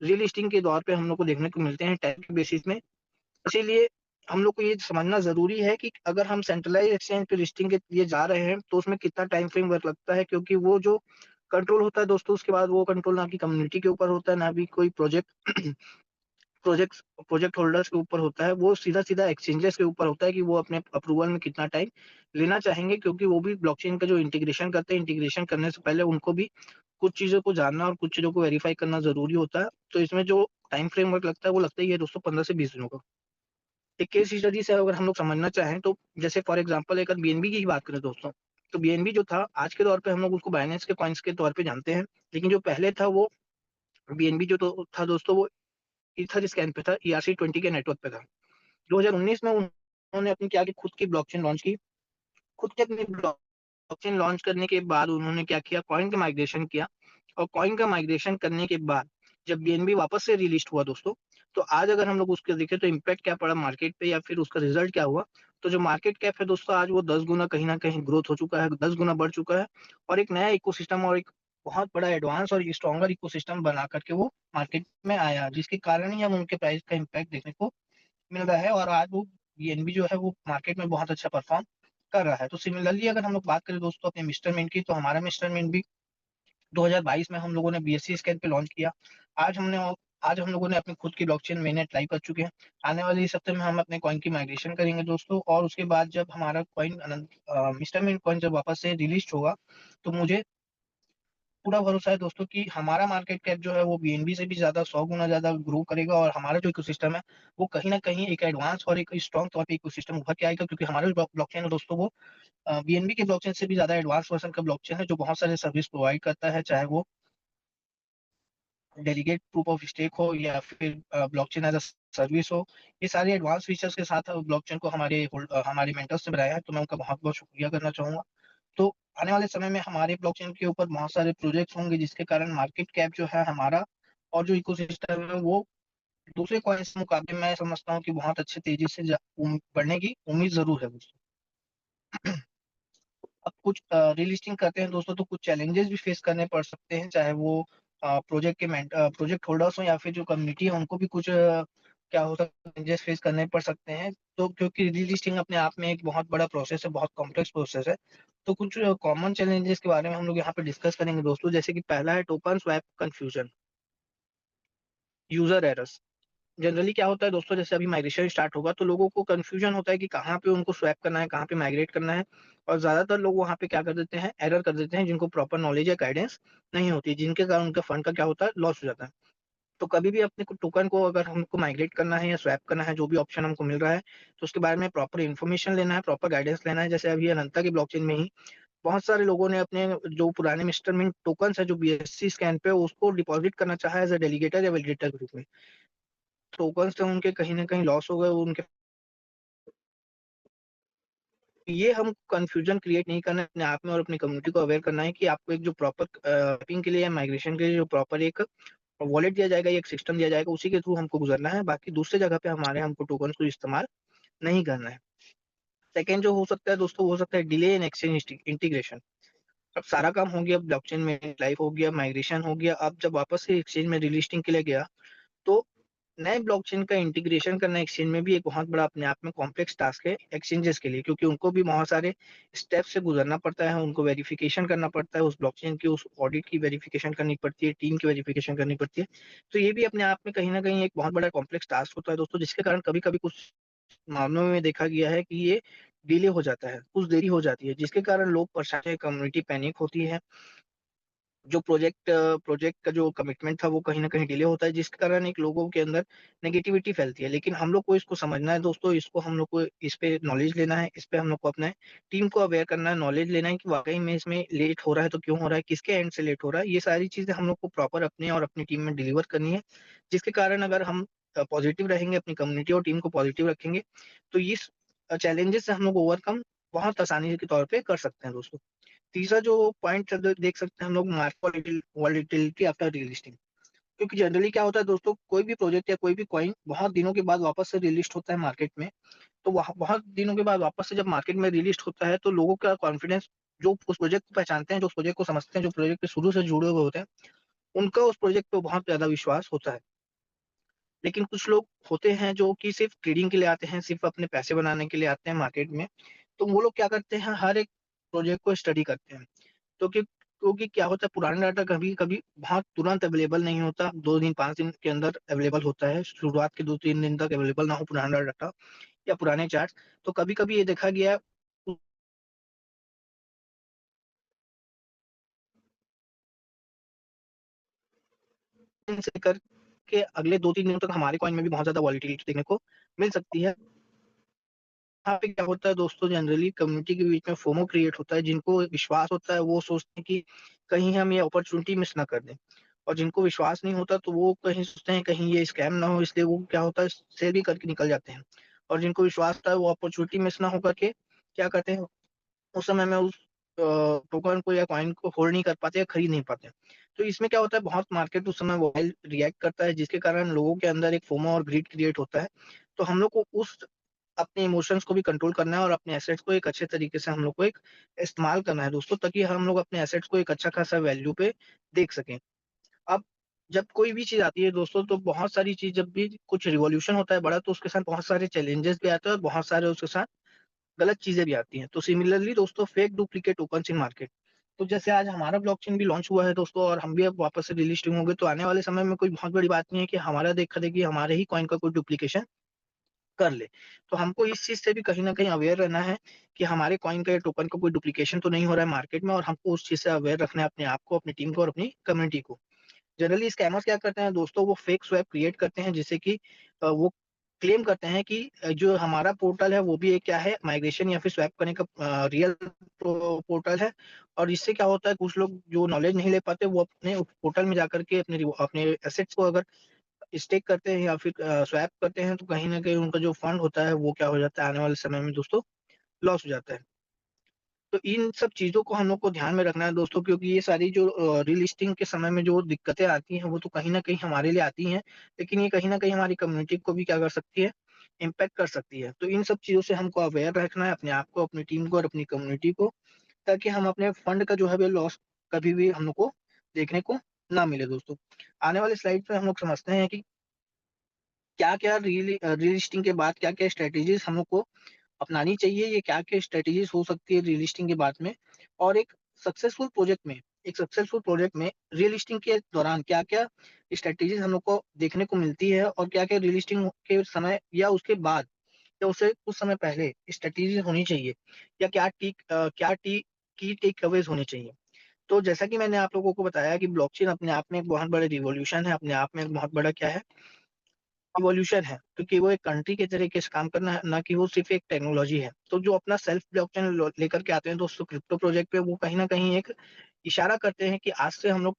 रीलिस्टिंग के दौर पे हम लोग को देखने को मिलते हैं टाइम के बेसिस में। इसीलिए हम लोग को ये समझना ज़रूरी है कि अगर हम सेंट्रलाइज़ एक्सचेंज पे लिस्टिंग के लिए जा रहे हैं, तो उसमें कितना टाइम फ्रेम वर्क लगता है, क्योंकि वो जो कंट्रोल होता है दोस्तों, उसके बाद वो कंट्रोल ना कि कम्युनिटी के ऊपर होता है, ना भी कोई प्रोजेक्ट्स प्रोजेक्ट होल्डर्स के ऊपर होता है। वो सीधा-सीधा एक्सचेंजेस के ऊपर होता है कि वो अपने अप्रूवल में कितना टाइम लेना चाहेंगे, क्योंकि वो भी ब्लॉकचेन का जो इंटीग्रेशन करते हैं, इंटीग्रेशन करने से पहले उनको भी कुछ चीज़ों को जानना और कुछ चीज़ों को वेरीफ़ाई करना ज़रूरी होता है। तो इसमें जो टाइम फ्रेम वर्क लगता है, वो लगता ही है दोस्तों 15 से 20 दिनों का। एक केस स्टडी से अगर हम लोग समझना चाहें, तो जैसे फॉर एग्जांपल एक अगर बीएनबी की ही बात करें दोस्तों, तो बीएनबी जो था आज के दौर पे हम लोग उसको बाइनेंस के कॉइन्स के तौर पे जानते हैं। लेकिन जो पहले था वो बीएनबी जो तो था दोस्तों, वो ईथर स्कैन पे था, ERC-20 के नेटवर्क पे था। 2019 में उन्होंने अपनी क्या की खुद की ब्लॉकचेन लॉन्च की। खुद की अपनी ब्लॉकचेन लॉन्च करने के बाद उन्होंने क्या किया, कॉइन का माइग्रेशन किया। और कॉइन का माइग्रेशन करने के बाद जब बीएनबी वापस से रिलिस्ट हुआ दोस्तों, तो आज अगर हम लोग उसको देखें तो इम्पैक्ट क्या पड़ा मार्केट पे, या फिर उसका रिजल्ट क्या हुआ। तो जो मार्केट कैप है दोस्तों, आज वो 10 गुना कहीं न कहीं ग्रोथ हो चुका है, 10 गुना बढ़ चुका है। और एक नया इकोसिस्टम और एक बहुत बड़ा एडवांस और स्ट्रॉन्गर इकोसिस्टम बना करके वो मार्केट में आया, जिसके कारण ही हम उनके प्राइस का इम्पैक्ट देखने को मिल रहा है। और आज वो बीएनबी जो है वो मार्केट में बहुत अच्छा परफॉर्म कर रहा है। तो सिमिलरली अगर हम लोग बात करें दोस्तों अपने मिस्टर मिंट की, तो हमारा मिस्टर मिंट भी 2022 में हम लोगों ने बीएससी स्कैन पे लॉन्च किया। आज हमने आज हम लोगों ने अपनी खुद की ब्लॉकचेन मेननेट लाइव कर चुके हैं। आने वाले इस हफ्ते में हम अपने कॉइन की माइग्रेशन करेंगे दोस्तों, और उसके बाद जब हमारा कॉइन मिस्टर मिंट कॉइन जब वापस से रिलीज़ होगा, तो मुझे पूरा भरोसा है दोस्तों कि हमारा मार्केट कैप जो है वो बीएनबी से भी ज़्यादा 100 गुना ज़्यादा ग्रो करेगा, और हमारा जो इकोसिस्टम है, वो कहीं न कहीं एक एडवांस और एक स्ट्रॉन्ग तौर पे इकोसिस्टम उभर के आएगा, क्योंकि हमारा जो ब्लॉकचेन है दोस्तों, वो बीएनबी के ब्लॉकचेन से भी ज़्यादा एडवांस वर्ज़न का ब्लॉकचेन है, जो बहुत सारे सर्विस प्रोवाइड करता है, चाहे वो डेलीगेट प्रूफ ऑफ स्टेक हो या फिर ब्लॉकचेन एज़ अ सर्विस हो। ये सारे एडवांस फीचर्स के साथ ब्लॉकचेन को हमारे मेंटर्स ने बनाया है, तो मैं उनका बहुत-बहुत शुक्रिया करना चाहूँगा। तो आने वाले समय में हमारे ब्लॉकचेन के ऊपर बहुत सारे प्रोजेक्ट्स होंगे, जिसके कारण मार्केट कैप जो है हमारा और जो इकोसिस्टम है वो दूसरे कॉइन्स के मुकाबले मैं समझता हूँ कि बहुत अच्छे तेज़ी से बढ़ने की उम्मीद ज़रूर है दोस्तों। अब कुछ रीलिस्टिंग करते हैं दोस्तों, तो कुछ चैलेंजेस भी फेस करने पड़ सकते हैं, चाहे वो प्रोजेक्ट होल्डर्स हों या फिर जो कम्युनिटी है उनको भी कुछ क्या होता है, चैलेंजेस फेस करने पड़ सकते हैं। तो क्योंकि रीलिस्टिंग अपने आप में एक बहुत बड़ा प्रोसेस है, बहुत कॉम्प्लेक्स प्रोसेस है। तो कुछ कॉमन चैलेंजेस के बारे में हम लोग यहाँ पे डिस्कस करेंगे दोस्तों, जैसे कि पहला है token swap confusion, user errors. Generally क्या होता है दोस्तों, जैसे अभी माइग्रेशन स्टार्ट होगा तो लोगों को कंफ्यूजन होता है कि कहाँ पे उनको स्वैप करना है, कहाँ पे माइग्रेट करना है, और ज़्यादातर लोग वहाँ पे क्या कर देते हैं, एरर कर देते हैं, जिनको प्रॉपर नॉलेज या गाइडेंस नहीं होती, जिनके कारण उनका फंड का क्या होता है, लॉस हो जाता है। तो कभी भी अपने को टोकन को अगर हमको माइग्रेट करना है या स्वैप करना है, जो भी ऑप्शन हमको मिल रहा है, तो उसके बारे में प्रॉपर इन्फॉर्मेशन लेना है, प्रॉपर गाइडेंस लेना है। जैसे अभी अनंता की ब्लॉकचेन में ही बहुत सारे लोगों ने अपने जो पुराने मिस्टर मिंट टोकन्स है, जो बीएससी स्कैन पे, उसको डिपॉजिट करना चाहा एज़ अ डेलीगेटर या वैलिडेटर के रूप में। टोकन्स थे उनके कहीं न कहीं लॉस हो गए, उनके ये हम कन्फ्यूजन क्रिएट नहीं करना है अपने आप में, और अपनी कम्युनिटी को अवेयर करना है कि आपको एक जो प्रॉपर मैपिंग के लिए या माइग्रेशन के लिए जो प्रॉपर एक वॉलेट दिया जाएगा, एक सिस्टम दिया जाएगा, उसी के थ्रू हमको गुजरना है। बाकी दूसरे जगह पे हमारे हमको टोकन्स को इस्तेमाल नहीं करना है। सेकंड जो हो सकता है दोस्तों, वो हो सकता है डिले इन एक्सचेंज इंटीग्रेशन। अब सारा काम हो गया, ब्लॉकचेन में लाइव हो गया, माइग्रेशन हो गया, अब जब वापस से एक्सचेंज में रिलिस्टिंग के लिए गया, तो नए ब्लॉकचेन का इंटीग्रेशन करना एक्सचेंज में भी एक बहुत बड़ा अपने आप में कॉम्प्लेक्स टास्क है एक्सचेंजेस के लिए, क्योंकि उनको भी बहुत सारे स्टेप से गुजरना पड़ता है, उनको वेरिफिकेशन करना पड़ता है, उस ब्लॉकचेन की उस ऑडिट की वेरिफिकेशन करनी पड़ती है, टीम की वेरिफिकेशन करनी पड़ती है। तो ये भी अपने आप में कहीं न कहीं एक बहुत बड़ा कॉम्प्लेक्स टास्क होता है दोस्तों, जिसके कारण कभी-कभी कुछ मामलों में देखा गया है कि ये डिले हो जाता है, कुछ देरी हो जाती है, जिसके कारण लोग परेशान हैं, कम्युनिटी पैनिक होती है। जो प्रोजेक्ट का जो कमिटमेंट था वो कहीं न कहीं डिले होता है, जिसके कारण एक लोगों के अंदर नेगेटिविटी फैलती है। लेकिन हम लोग को इसको समझना है दोस्तों, इसको हम लोग को इस पे नॉलेज लेना है, इस पे हम लोग को अपने टीम को अवेयर करना है, नॉलेज लेना है कि वाक़ई में इसमें लेट हो रहा है तो क्यों हो रहा है, किसके एंड से लेट हो रहा है। ये सारी चीज़ें हम लोग को प्रॉपर अपने और अपनी टीम में डिलीवर करनी है, जिसके कारण अगर हम पॉजिटिव रहेंगे, अपनी कम्युनिटी और टीम को पॉजिटिव रखेंगे, तो इस चैलेंजेस से हम लोग ओवरकम बहुत आसानी के तौर पे कर सकते हैं दोस्तों। तीसरा जो पॉइंट देख सकते हैं हम लोग, मार्केट वॉलेटिलिटी आफ्टर रिलिस्टिंग। क्योंकि जनरली क्या होता है दोस्तों, कोई भी प्रोजेक्ट या कोई भी कॉइन बहुत दिनों के बाद वापस से रिलिस्ट होता है मार्केट में। तो वहाँ बहुत दिनों के बाद वापस से जब मार्केट में रिलिस्ट होता है, तो लोगों का कॉन्फिडेंस, जो उस प्रोजेक्ट को पहचानते हैं, जो उस प्रोजेक्ट को समझते हैं, जो प्रोजेक्ट के शुरू से जुड़े हुए होते हैं, उनका उस प्रोजेक्ट पे बहुत ज़्यादा विश्वास होता है। लेकिन कुछ लोग होते हैं जो कि सिर्फ ट्रेडिंग के लिए आते हैं, सिर्फ अपने पैसे बनाने के लिए आते हैं मार्केट में। तो वो लोग क्या करते हैं, हर एक प्रोजेक्ट को स्टडी करते हैं। तो क्योंकि क्या होता है, पुराना डाटा कभी-कभी बहुत तुरंत अवेलेबल नहीं होता, 2 दिन 5 दिन के अंदर अवेलेबल होता है। शुरुआत के 2-3 दिन तक अवेलेबल ना हो पुराना डाटा या पुराने चार्ट्स। तो कभी-कभी ये देखा गया है, उस दिन से लेकर के अगले 2-3 दिनों तक हमारे कॉइन में भी बहुत ज़्यादा वॉलेटिलिटी देखने को मिल सकती है। यहाँ पे क्या होता है दोस्तों, जनरली कम्युनिटी के बीच में फोमो क्रिएट होता है। जिनको विश्वास होता है वो सोचते हैं कि कहीं हम ये अपॉर्चुनिटी मिस ना कर दें, और जिनको विश्वास नहीं होता तो वो कहीं सोचते हैं कहीं ये स्कैम ना हो, इसलिए वो क्या होता है, सेल भी करके निकल जाते हैं। और जिनको विश्वास होता है वो अपॉर्चुनिटी मिस ना हो करके क्या करते हैं, उस समय में उस टोकन को या कॉइन को होल्ड नहीं कर पाते या खरीद नहीं पाते। तो इसमें क्या होता है, बहुत मार्केट उस समय वोलेटाइल रिएक्ट करता है, जिसके कारण लोगों के अंदर एक फोमो और ग्रीड क्रिएट होता है। तो हम लोग को उस अपने इमोशंस को भी कंट्रोल करना है, और अपने एसेट्स को एक अच्छे तरीके से हम लोग को एक इस्तेमाल करना है दोस्तों, ताकि हम लोग अपने एसेट्स को एक अच्छा खासा वैल्यू पे देख सकें। अब जब कोई भी चीज़ आती है दोस्तों, तो बहुत सारी चीज़, जब भी कुछ रिवॉल्यूशन होता है बड़ा, तो उसके साथ बहुत सारे चैलेंजेस भी आते हैं और बहुत सारे उसके साथ गलत चीज़ें भी आती हैं। तो सिमिलरली दोस्तों, फेक डुप्लीकेट टोकन्स इन मार्केट। तो जैसे आज हमारा ब्लॉकचेन भी लॉन्च हुआ है दोस्तों, और हम भी अब वापस से डिलिस्टिंग होंगे, तो आने वाले समय में कोई बहुत बड़ी बात नहीं है कि हमारा देखा-देखी हमारे ही कॉइन का कोई डुप्लीकेशन कर ले। तो हमको इस चीज़ से भी कहीं न कहीं अवेयर रहना है कि हमारे कॉइन का या टोकन का कोई डुप्लीकेशन तो नहीं हो रहा है मार्केट में, और हमको उस चीज़ से अवेयर रखना है अपने आप को, अपनी टीम को और अपनी कम्युनिटी को। जनरली स्कैमर्स क्या करते हैं दोस्तों, वो फेक स्वैप क्रिएट करते हैं, जिससे कि वो क्लेम करते हैं कि जो हमारा पोर्टल है वो भी एक क्या है, माइग्रेशन या फिर स्वैप करने का रियल पोर्टल है। और इससे क्या होता है, कुछ लोग जो नॉलेज नहीं ले पाते वो अपने पोर्टल में जाकर के अपने एसेट्स को अगर स्टेक करते हैं या फिर स्वैप करते हैं, तो कहीं न कहीं उनका जो फंड होता है वो क्या हो जाता है, आने वाले समय में दोस्तों लॉस हो जाता है। तो इन सब चीज़ों को हम लोग को ध्यान में रखना है दोस्तों, क्योंकि ये सारी जो रीलिस्टिंग के समय में जो दिक्कतें आती हैं, वो तो कहीं न कहीं हमारे लिए आती हैं, लेकिन ये कहीं न कहीं हमारी कम्युनिटी को भी क्या कर सकती है, इम्पैक्ट कर सकती है। तो इन सब चीज़ों से हमको अवेयर रखना है अपने आप को, अपनी टीम को और अपनी कम्युनिटी को, ताकि हम अपने फंड का जो है वो लॉस कभी भी हम लोग को देखने को ना मिले दोस्तों। आने वाले स्लाइड में हम लोग समझते हैं कि क्या-क्या रीलिस्टिंग के बाद क्या-क्या स्ट्रैटेजीज़ हम लोग को अपनानी चाहिए, ये क्या-क्या स्ट्रैटेजीज़ हो सकती है रीलिस्टिंग के बाद में, और एक सक्सेसफुल प्रोजेक्ट में रीलिस्टिंग के दौरान क्या-क्या स्ट्रैटेजीज़ हम लोग को देखने को मिलती है, और क्या-क्या रीलिस्टिंग के समय या उसके बाद या उससे कुछ समय पहले स्ट्रैटेजीज़ होनी चाहिए, या क्या की टेक अवेज़ होने चाहिए। तो जैसा कि मैंने आप लोगों को बताया कि ब्लॉकचेन अपने आप में एक बहुत बड़ा रिवॉल्यूशन है, अपने आप में एक बहुत बड़ा क्या है, इवोल्यूशन है, क्योंकि वो एक कंट्री के तरीके से काम करना है, ना कि वो सिर्फ़ एक टेक्नोलॉजी है। तो जो अपना सेल्फ ब्लॉकचेन लेकर के आते हैं दोस्तों क्रिप्टो प्रोजेक्ट पे, वो कहीं न कहीं एक इशारा करते हैं कि आज से हम लोग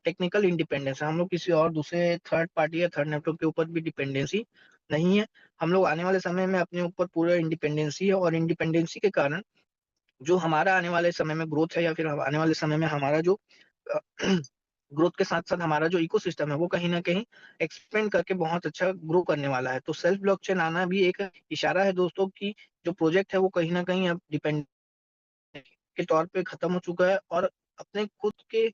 टेक्निकल इंडिपेंडेंस है। हम लोग किसी और दूसरे थर्ड पार्टी या थर्ड नेटवर्क के ऊपर भी डिपेंडेंसी नहीं है। हम लोग आने वाले समय में अपने ऊपर पूरा इंडिपेंडेंसी है, और इंडिपेंडेंसी के कारण जो हमारा आने वाले समय में ग्रोथ है, या फिर आने वाले समय में हमारा जो अ, ग्रोथ के साथ-साथ हमारा जो इकोसिस्टम है, वो कहीं न कहीं एक्सपेंड करके बहुत अच्छा ग्रो करने वाला है। तो सेल्फ ब्लॉकचेन आना भी एक इशारा है दोस्तों कि जो प्रोजेक्ट है वो कहीं न कहीं अब डिपेंड के तौर पे खत्म हो चुका है, और अपने खुद के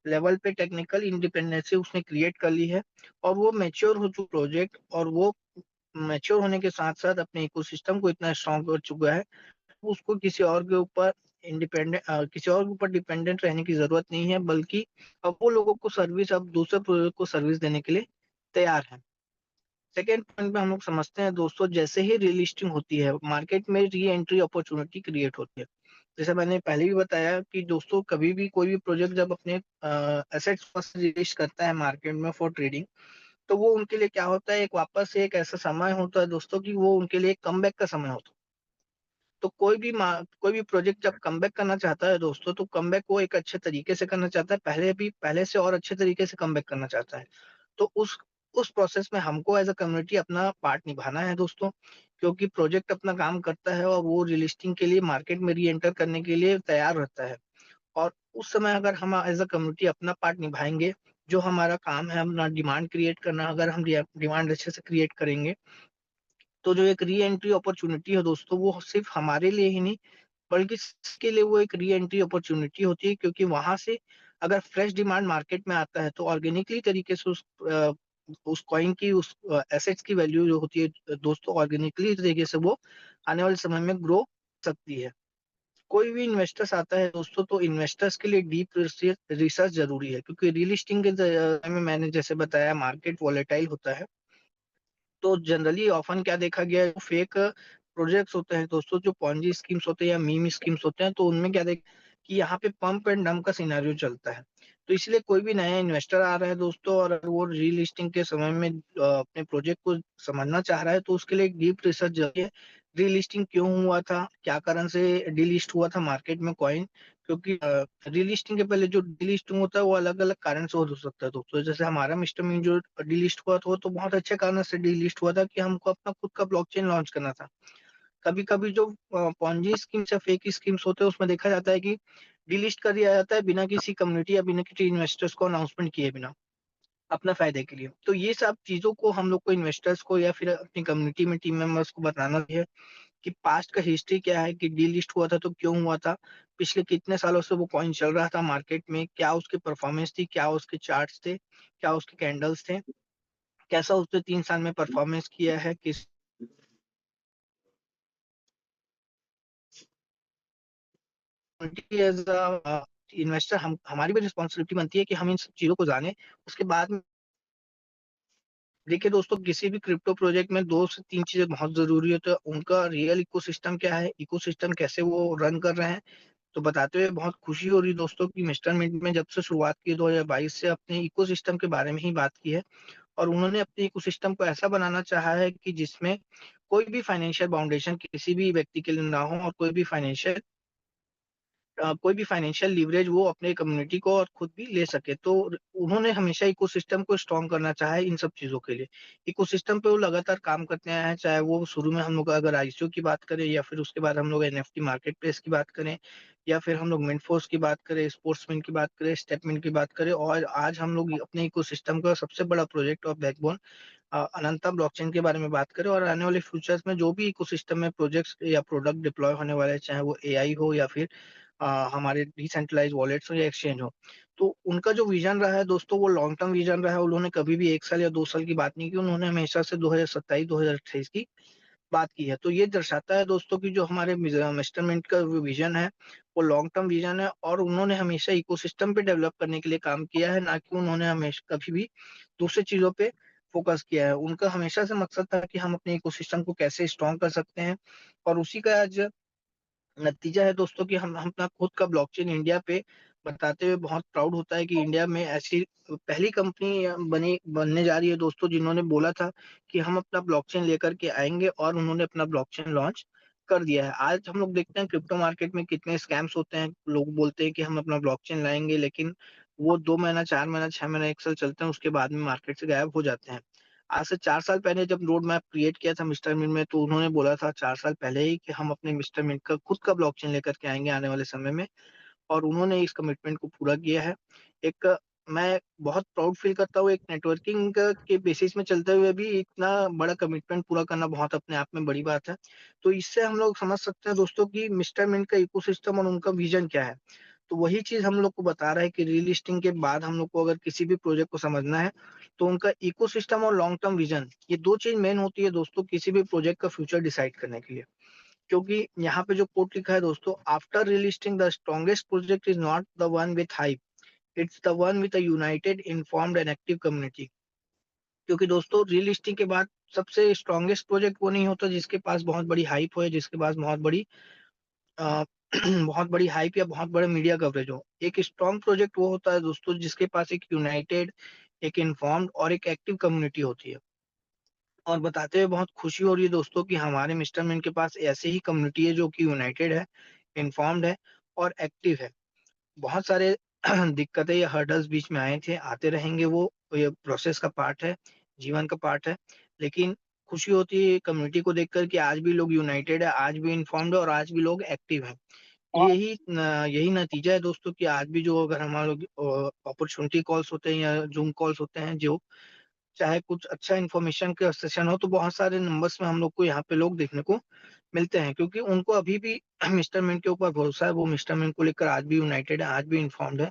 लेवल पे टेक्निकल इंडिपेंडेंसी उसने क्रिएट कर ली है, और वो मैच्योर हो चुका प्रोजेक्ट, और वो मैच्योर होने के साथ-साथ अपने इकोसिस्टम को इतना स्ट्रॉन्ग कर चुका है, उसको किसी और के ऊपर डिपेंडेंट रहने की ज़रूरत नहीं है, बल्कि अब वो लोगों को सर्विस अब दूसरे प्रोजेक्ट को सर्विस देने के लिए तैयार है। सेकंड पॉइंट पे हम लोग समझते हैं दोस्तों, जैसे ही रीलिस्टिंग होती है, मार्केट में री-एंट्री अपॉर्च्युनिटी क्रिएट होती है। जैसे मैंने पहले भी बताया कि दोस्तों कभी भी कोई भी प्रोजेक्ट जब अपने एसेट्स फर्स्ट लिस्ट करता है मार्केट में फॉर ट्रेडिंग, तो वो उनके लिए क्या होता है, एक वापस से एक ऐसा समय होता है दोस्तों कि वो उनके लिए एक कमबैक का समय होता है। तो कोई भी प्रोजेक्ट जब कमबैक करना चाहता है दोस्तों, तो कमबैक वो एक अच्छे तरीके से करना चाहता है, पहले से और अच्छे तरीके से कमबैक करना चाहता है। तो उस प्रोसेस में हमको एज़ अ कम्युनिटी अपना पार्ट निभाना है दोस्तों, क्योंकि प्रोजेक्ट अपना काम करता है और वो रीलिस्टिंग के लिए मार्केट में री-एंटर करने के लिए तैयार रहता है। और उस समय अगर हम एज़ अ कम्युनिटी अपना पार्ट निभाएँगे, जो हमारा काम है अपना डिमांड क्रिएट करना, अगर हम डिमांड अच्छे से क्रिएट करेंगे, तो जो एक री-एंट्री अपॉर्च्युनिटी है दोस्तों, वो सिर्फ़ हमारे लिए ही नहीं, बल्कि इसके लिए वो एक री-एंट्री अपॉर्च्युनिटी होती है, क्योंकि वहाँ से अगर फ्रेश डिमांड मार्केट में आता है, तो ऑर्गेनिकली तरीके से उस कॉइन की एसेट्स की वैल्यू जो होती है दोस्तों, ऑर्गेनिकली तरीके से वो आने वाले समय में ग्रो सकती है। कोई भी इन्वेस्टर्स आता है दोस्तों, तो इन्वेस्टर्स के लिए डीप रिसर्च ज़रूरी है, क्योंकि रीलिस्टिंग के में मैंने जैसे बताया मार्केट वोलेटाइल होता है। तो जनरली ऑफ़न क्या देखा गया है, फेक प्रोजेक्ट्स होते हैं दोस्तों, जो पॉन्जी स्कीम्स होते हैं या मीम स्कीम्स होते हैं, तो उनमें क्या देख कि यहाँ पे पंप एंड डंप का सिनेरियो चलता है। तो इसलिए कोई भी नया इन्वेस्टर आ रहा है दोस्तों, और अगर वो रीलिस्टिंग के समय में अपने प्रोजेक्ट को समझना चाह रहा है, तो उसके लिए एक डीप रिसर्च ज़रूरी है। रीलिस्टिंग क्यों हुआ था? क्या कारण से डीलिस्ट हुआ था मार्केट में कॉइन? क्योंकि डीलिस्टिंग के पहले जो डीलिस्टिंग होता है, वो अलग-अलग कारण से हो सकता है दोस्तों। जैसे हमारा मिस्टर मीन जो डीलिस्ट हुआ था, वो तो बहुत अच्छे कारण से डीलिस्ट हुआ था कि हमको अपना खुद का ब्लॉकचेन लॉन्च करना था। कभी-कभी जो पॉन्जी स्कीम्स या फेक स्कीम्स होते हैं, उसमें देखा जाता है कि डीलिस्ट कर दिया जाता है बिना किसी कम्युनिटी या बिना किसी इन्वेस्टर्स को अनाउंसमेंट किए बिना, अपना फ़ायदे के लिए। तो ये सब चीज़ों को हम लोग को इन्वेस्टर्स को या फिर अपनी कम्युनिटी में टीम मेंबर्स को बताना है कि पास्ट का हिस्ट्री क्या है, कि डीलिस्ट हुआ था तो क्यों हुआ था? पिछले कितने सालों से वो कॉइन चल रहा था मार्केट में? क्या उसकी परफॉर्मेंस थी? क्या उसके चार्ट्स थे? क्या उसके कैंडल्स थे? कैसा उसने 3 साल में परफॉर्मेंस किया है? किस एज़ इन्वेस्टर हम हमारी भी रिस्पॉन्सिबिलिटी बनती है कि हम इन सब चीज़ों को जानें। उसके बाद में देखिए दोस्तों, किसी भी क्रिप्टो प्रोजेक्ट में 2 से 3 चीज़ें बहुत ज़रूरी होती है। उनका रियल इकोसिस्टम क्या है? इकोसिस्टम कैसे वो रन कर रहे हैं? तो बताते हुए बहुत खुशी हो रही है दोस्तों कि मिस्टर मिंट में जब से शुरुआत की 2022 से अपने इकोसिस्टम के बारे में ही बात की है। और उन्होंने अपने इकोसिस्टम को ऐसा बनाना चाहा है कि जिसमें कोई भी फाइनेंशियल बाउंडेशन किसी भी व्यक्ति के लिए ना हो और कोई भी फाइनेंशियल लीवरेज वो अपने कम्युनिटी को और खुद भी ले सके। तो उन्होंने हमेशा इकोसिस्टम को स्ट्रॉन्ग करना चाहा है इन सब चीज़ों के लिए। इकोसिस्टम पे वो लगातार काम करते आए हैं, चाहे वो शुरू में हम लोग अगर आईसीओ की बात करें या फिर उसके बाद हम लोग एनएफटी मार्केट प्लेस की बात करें या फिर हम लोग मिनफोर्स की बात करें, स्पोर्ट्समैन की बात करें, स्टेपमैन की बात करें और आज हम लोग अपने इकोसिस्टम का सबसे बड़ा प्रोजेक्ट और बैकबोन अनंता ब्लॉकचेन के बारे में बात करें और आने वाले फ्यूचर्स में जो भी इकोसिस्टम में प्रोजेक्ट्स या प्रोडक्ट डिप्लॉय होने वाले हैं, चाहे वो एआई हो या फिर हमारे डिसेंट्रलाइज्ड वॉलेट्स हो या एक्सचेंज हो। तो उनका जो विज़न रहा है दोस्तों वो लॉन्ग टर्म विज़न रहा है, उन्होंने कभी भी 1 साल या 2 साल की बात नहीं की, उन्होंने हमेशा से 2027-2028 की बात की है। तो ये दर्शाता है दोस्तों कि जो हमारे मिस्टर मिंट का जो विज़न है, वो लॉन्ग टर्म विज़न है और उन्होंने हमेशा इकोसिस्टम पे डेवलप करने के लिए काम किया है, ना कि उन्होंने कभी भी दूसरी चीज़ों पे फ़ोकस किया है। उनका हमेशा से मकसद था कि हम अपने इकोसिस्टम को कैसे स्ट्रॉन्ग कर सकते हैं और उसी का आज नतीजा है दोस्तों कि हम अपना खुद का ब्लॉकचेन इंडिया पे बताते हुए बहुत प्राउड होता है कि इंडिया में ऐसी पहली कंपनी बनने जा रही है दोस्तों जिन्होंने बोला था कि हम अपना ब्लॉकचेन लेकर के आएँगे और उन्होंने अपना ब्लॉकचेन लॉन्च कर दिया है। आज हम लोग देखते हैं क्रिप्टो मार्केट में कितने स्कैम्स होते हैं। लोग बोलते हैं कि हम अपना ब्लॉकचेन लाएँगे लेकिन वो 2 महीना, 4 महीना, 6 महीना, 1 साल चलते हैं उसके बाद में मार्केट से गायब हो जाते हैं। आज से 4 साल पहले जब रोड मैप क्रिएट किया था मिस्टर मिंट में, तो उन्होंने बोला था 4 साल पहले ही कि हम अपने मिस्टर मिंट का खुद का ब्लॉकचेन लेकर के आएँगे आने वाले समय में और उन्होंने इस कमिटमेंट को पूरा किया है। एक मैं बहुत प्राउड फ़ील करता हूँ, एक नेटवर्किंग के बेसिस में चलते हुए भी इतना बड़ा कमिटमेंट पूरा करना बहुत अपने आप में बड़ी बात है। तो इससे हम लोग समझ सकते हैं दोस्तों कि मिस्टर मिंट का इकोसिस्टम और उनका विज़न क्या है। तो वही चीज़ हम लोग को बता रहा है कि रीलिस्टिंग के बाद हम लोग को अगर किसी भी प्रोजेक्ट को समझना है, तो उनका इकोसिस्टम और लॉन्ग टर्म विज़न, ये 2 चीज़ मेन होती है दोस्तों किसी भी प्रोजेक्ट का फ्यूचर डिसाइड करने के लिए। क्योंकि यहाँ पे जो कोट लिखा है दोस्तों, after relisting the strongest project is not the one with hype, it's the one with a united, informed and active community. क्योंकि दोस्तों रिलिस्टिंग के बाद सबसे स्ट्रॉन्गेस्ट प्रोजेक्ट वो नहीं होता जिसके पास बहुत बड़ी हाइप हो या जिसके पास बहुत बड़ी अ, बहुत बड़ी हाइप या बहुत बड़ा मीडिया कवरेज हो। एक स्ट्रॉन्ग प्रोजेक्ट वो होता है दोस्तों जिसके पास एक यूनाइटेड, एक इन्फॉर्म्ड और एक एक्टिव कम्युनिटी होती है। और बताते हुए बहुत खुशी हो रही है दोस्तों कि हमारे मिस्टर मिंट के पास ऐसे ही कम्युनिटी है जो कि यूनाइटेड है, इन्फॉर्म्ड है और एक्टिव है। बहुत सारे दिक्कतें या हर्डल्स बीच में आए थे, आते रहेंगे वो, ये प्रोसेस का पार्ट है, जीवन का पार्ट है। लेकिन खुशी होती है कम्युनिटी को देखकर कि आज भी लोग यूनाइटेड है, आज भी इन्फॉर्म्ड है और आज भी लोग एक्टिव हैं। यही नतीजा है दोस्तों कि आज भी जो अगर हमारे लोग अपॉर्चुनिटी कॉल्स होते हैं या ज़ूम कॉल्स होते हैं जो चाहे कुछ अच्छा इन्फॉर्मेशन का सेशन हो तो बहुत सारे नंबर्स में हम लोग को यहाँ पे लोग देखने को मिलते हैं क्योंकि उनको अभी भी मिस्टर मिंट के ऊपर भरोसा है, वो मिस्टर मिंट को लेकर आज भी यूनाइटेड है, आज भी इन्फॉर्म्ड है।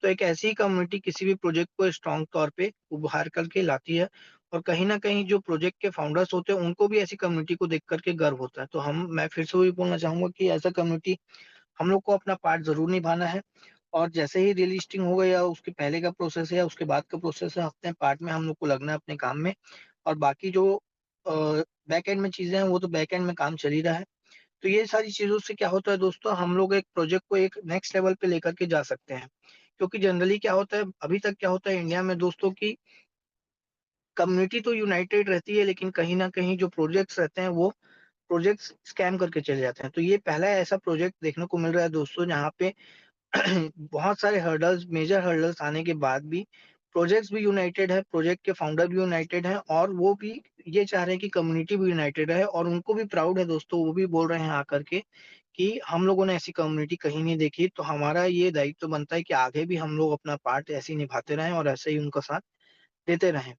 तो एक ऐसी कम्युनिटी किसी भी प्रोजेक्ट को स्ट्रॉन्ग तौर पे उभार करके लाती है और कहीं न कहीं जो प्रोजेक्ट के फाउंडर्स होते हैं, उनको भी ऐसी कम्युनिटी को देख कर के गर्व होता है। तो मैं फिर से वही बोलना चाहूँगा कि ऐसा कम्युनिटी हम लोग को अपना पार्ट ज़रूर निभाना है और जैसे ही रीलिस्टिंग होगा या उसके पहले का प्रोसेस है या उसके बाद का प्रोसेस है, अपने पार्ट में हम लोग को लगना है अपने काम में और बाकी जो अ, बैक एंड में चीज़ें हैं, वो तो बैक एंड में काम चल ही रहा है। तो ये सारी चीज़ों से क्या होता है दोस्तों, हम लोग एक प्रोजेक्ट को एक नेक्स्ट लेवल पे लेकर के जा सकते हैं। क्योंकि जनरली क्या होता है, अभी तक क्या होता है इंडिया में दोस्तों की कम्युनिटी तो यूनाइटेड रहती है, लेकिन कहीं न कहीं जो प्रोजेक्ट्स रहते हैं, वो प्रोजेक्ट्स स्कैम करके चले जाते हैं। तो ये पहला ऐसा प्रोजेक्ट देखने को मिल रहा है दोस्तों, जहाँ पे बहुत सारे हर्डल्स, मेजर हर्डल्स आने के बाद भी प्रोजेक्ट्स भी यूनाइटेड है, प्रोजेक्ट के फाउंडर भी यूनाइटेड हैं और वो भी ये चाह रहे हैं कि कम्युनिटी भी यूनाइटेड रहे और उनको भी प्राउड है दोस्तों, वो भी बोल रहे हैं आकर के कि हम लोगों ने ऐसी कम्युनिटी कहीं नहीं देखी, तो हमारा ये दायित्व बनता है कि आगे भी हम लोग अपना पार्ट ऐसे ही निभाते रहें और ऐसे ही उनका साथ देते रहें।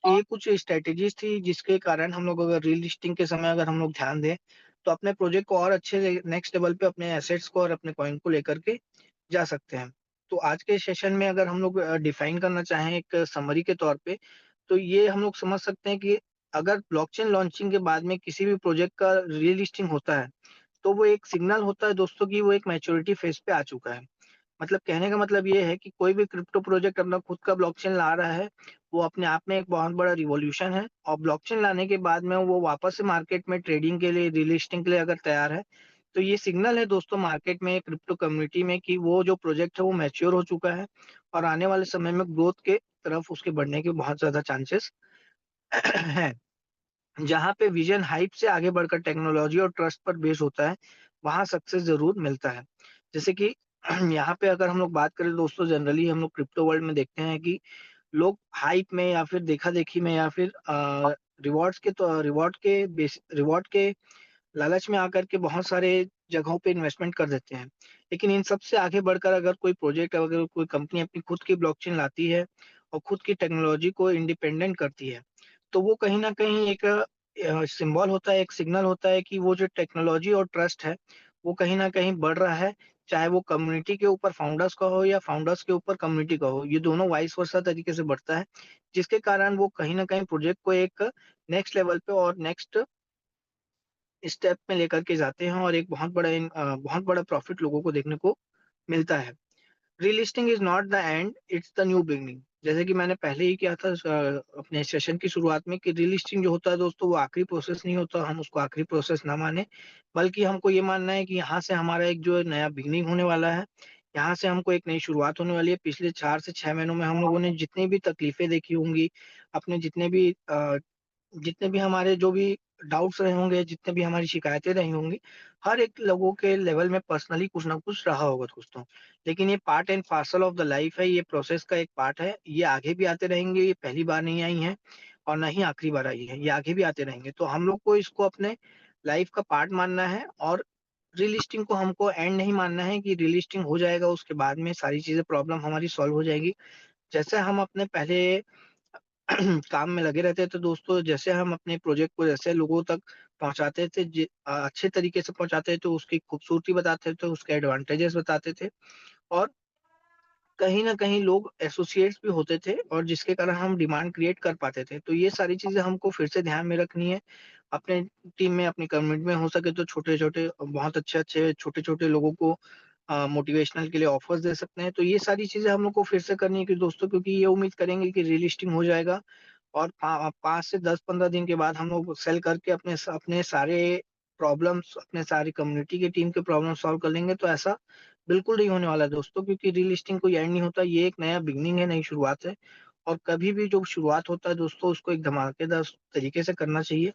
तो ये कुछ स्ट्रैटेजीज़ थी जिसके कारण हम लोग अगर रीलिस्टिंग के समय अगर हम लोग ध्यान दें, तो अपने प्रोजेक्ट को और अच्छे ले नेक्स्ट लेवल पे अपने एसेट्स को और अपने कॉइन को लेकर के जा सकते हैं। तो आज के सेशन में अगर हम लोग डिफाइन करना चाहें एक समरी के तौर पे, तो ये हम लोग समझ सकते हैं कि अगर ब्लॉकचेन लॉन्चिंग के बाद में किसी भी प्रोजेक्ट का रीलिस्टिंग होता है, तो वो एक सिग्नल होता है दोस्तों कि वो एक मैच्योरिटी फेज़ पे आ चुका है। मतलब कहने का मतलब ये है कि कोई भी क्रिप्टो प्रोजेक्ट अपना खुद का ब्लॉकचेन ला रहा है, वो अपने आप में एक बहुत बड़ा रिवॉल्यूशन है और ब्लॉकचेन लाने के बाद में वो वापस से मार्केट में ट्रेडिंग के लिए, रीलिस्टिंग के लिए अगर तैयार है, तो ये सिग्नल है दोस्तों मार्केट में, क्रिप्टो कम्युनिटी में कि वो जो प्रोजेक्ट है वो मैच्योर हो चुका है और आने वाले समय में ग्रोथ के तरफ उसके बढ़ने के बहुत ज़्यादा चांसेस हैं। जहाँ पे विज़न हाइप से आगे बढ़कर टेक्नोलॉजी और ट्रस्ट पर बेस होता है, वहाँ सक्सेस ज़रूर मिलता है। जैसे कि यहाँ पे अगर हम लोग बात करें दोस्तों, जनरली हम लोग क्रिप्टो वर्ल्ड में देखते हैं कि लोग हाइप में या फिर देखा-देखी में या फिर रिवॉर्ड के लालच में आकर के बहुत सारे जगहों पे इन्वेस्टमेंट कर देते हैं। लेकिन इन सब से आगे बढ़कर अगर कोई प्रोजेक्ट, अगर कोई कंपनी अपनी खुद की ब्लॉकचेन लाती है और खुद की टेक्नोलॉजी को इंडिपेंडेंट करती है, तो वो कहीं न कहीं एक सिंबल होता है, एक सिग्नल होता है कि वो जो टेक्नोलॉजी और ट्रस्ट है, वो कहीं न कहीं बढ़ रहा है, चाहे वो कम्युनिटी के ऊपर फाउंडर्स का हो या फाउंडर्स के ऊपर कम्युनिटी का हो। ये दोनों वाइस वर्सा तरीके से बढ़ता है, जिसके कारण वो कहीं न कहीं प्रोजेक्ट को एक नेक्स्ट लेवल पे और नेक्स्ट स्टेप में लेकर के जाते हैं और एक बहुत बड़ा प्रॉफिट लोगों को देखने को मिलता है। Relisting is not the end, it's the new beginning. जैसे कि मैंने पहले ही किया था अपने सेशन की शुरुआत में कि रीलिस्टिंग जो होता है दोस्तों वो आखिरी प्रोसेस नहीं होता, हम उसको आखिरी प्रोसेस ना मानें, बल्कि हमको ये मानना है कि यहाँ से हमारा एक जो नया बिगिनिंग होने वाला है, यहाँ से हमको एक नई शुरुआत होने वाली है। पिछले 4 से 6 महीनों में हम लोगों ने जितनी भी तकलीफें देखी होंगी, अपने जितने भी हमारे जो भी डाउट्स रहे होंगे, जितने भी हमारी शिकायतें रही होंगी, हर एक लोगों के लेवल में पर्सनली कुछ ना कुछ रहा होगा दोस्तों। लेकिन ये part and parcel of the life है, ये प्रोसेस का एक पार्ट है, ये आगे भी आते रहेंगे, ये पहली बार नहीं आई हैं और ना ही आखिरी बार आई है, ये आगे भी आते रहेंगे। तो हम लोग को इसको अपने लाइफ का पार्ट मानना है और रीलिस्टिंग को हमको एंड नहीं मानना है कि रीलिस्टिंग हो जाएगा, उसके बाद में सारी चीज़ें प्रॉब्लम हमारी सॉल्व हो जाएगी। जैसे हम अपने पहले काम में लगे रहते थे दोस्तों, जैसे हम अपने प्रोजेक्ट को जैसे लोगों तक पहुँचाते थे, अच्छे तरीके से पहुँचाते थे, उसकी खूबसूरती बताते थे, उसके एडवांटेजेस बताते थे और कहीं न कहीं लोग एसोसिएट्स भी होते थे और जिसके कारण हम डिमांड क्रिएट कर पाते थे। तो ये सारी चीज़ें हमको फिर से ध्यान में रखनी है। अपने टीम में, अपनी कम्युनिटी में हो सके तो छोटे-छोटे बहुत अच्छे-अच्छे छोटे-छोटे लोगों को मोटिवेशनल के लिए ऑफर्स दे सकते हैं। तो ये सारी चीज़ें हम लोग को फिर से करनी है कि दोस्तों, क्योंकि ये उम्मीद करेंगे कि रीलिस्टिंग हो जाएगा और 5 से 10-15 दिन के बाद हम लोग सेल करके अपने सारे प्रॉब्लम्स, अपने सारी कम्युनिटी की टीम के प्रॉब्लम सॉल्व कर लेंगे, तो ऐसा बिल्कुल नहीं होने वाला है दोस्तों, क्योंकि रीलिस्टिंग कोई एंड नहीं होता, ये एक नया बिगिनिंग है, नई शुरुआत है और कभी भी जो शुरुआत होता है दोस्तों, उसको एक धमाकेदार तरीके से करना चाहिए।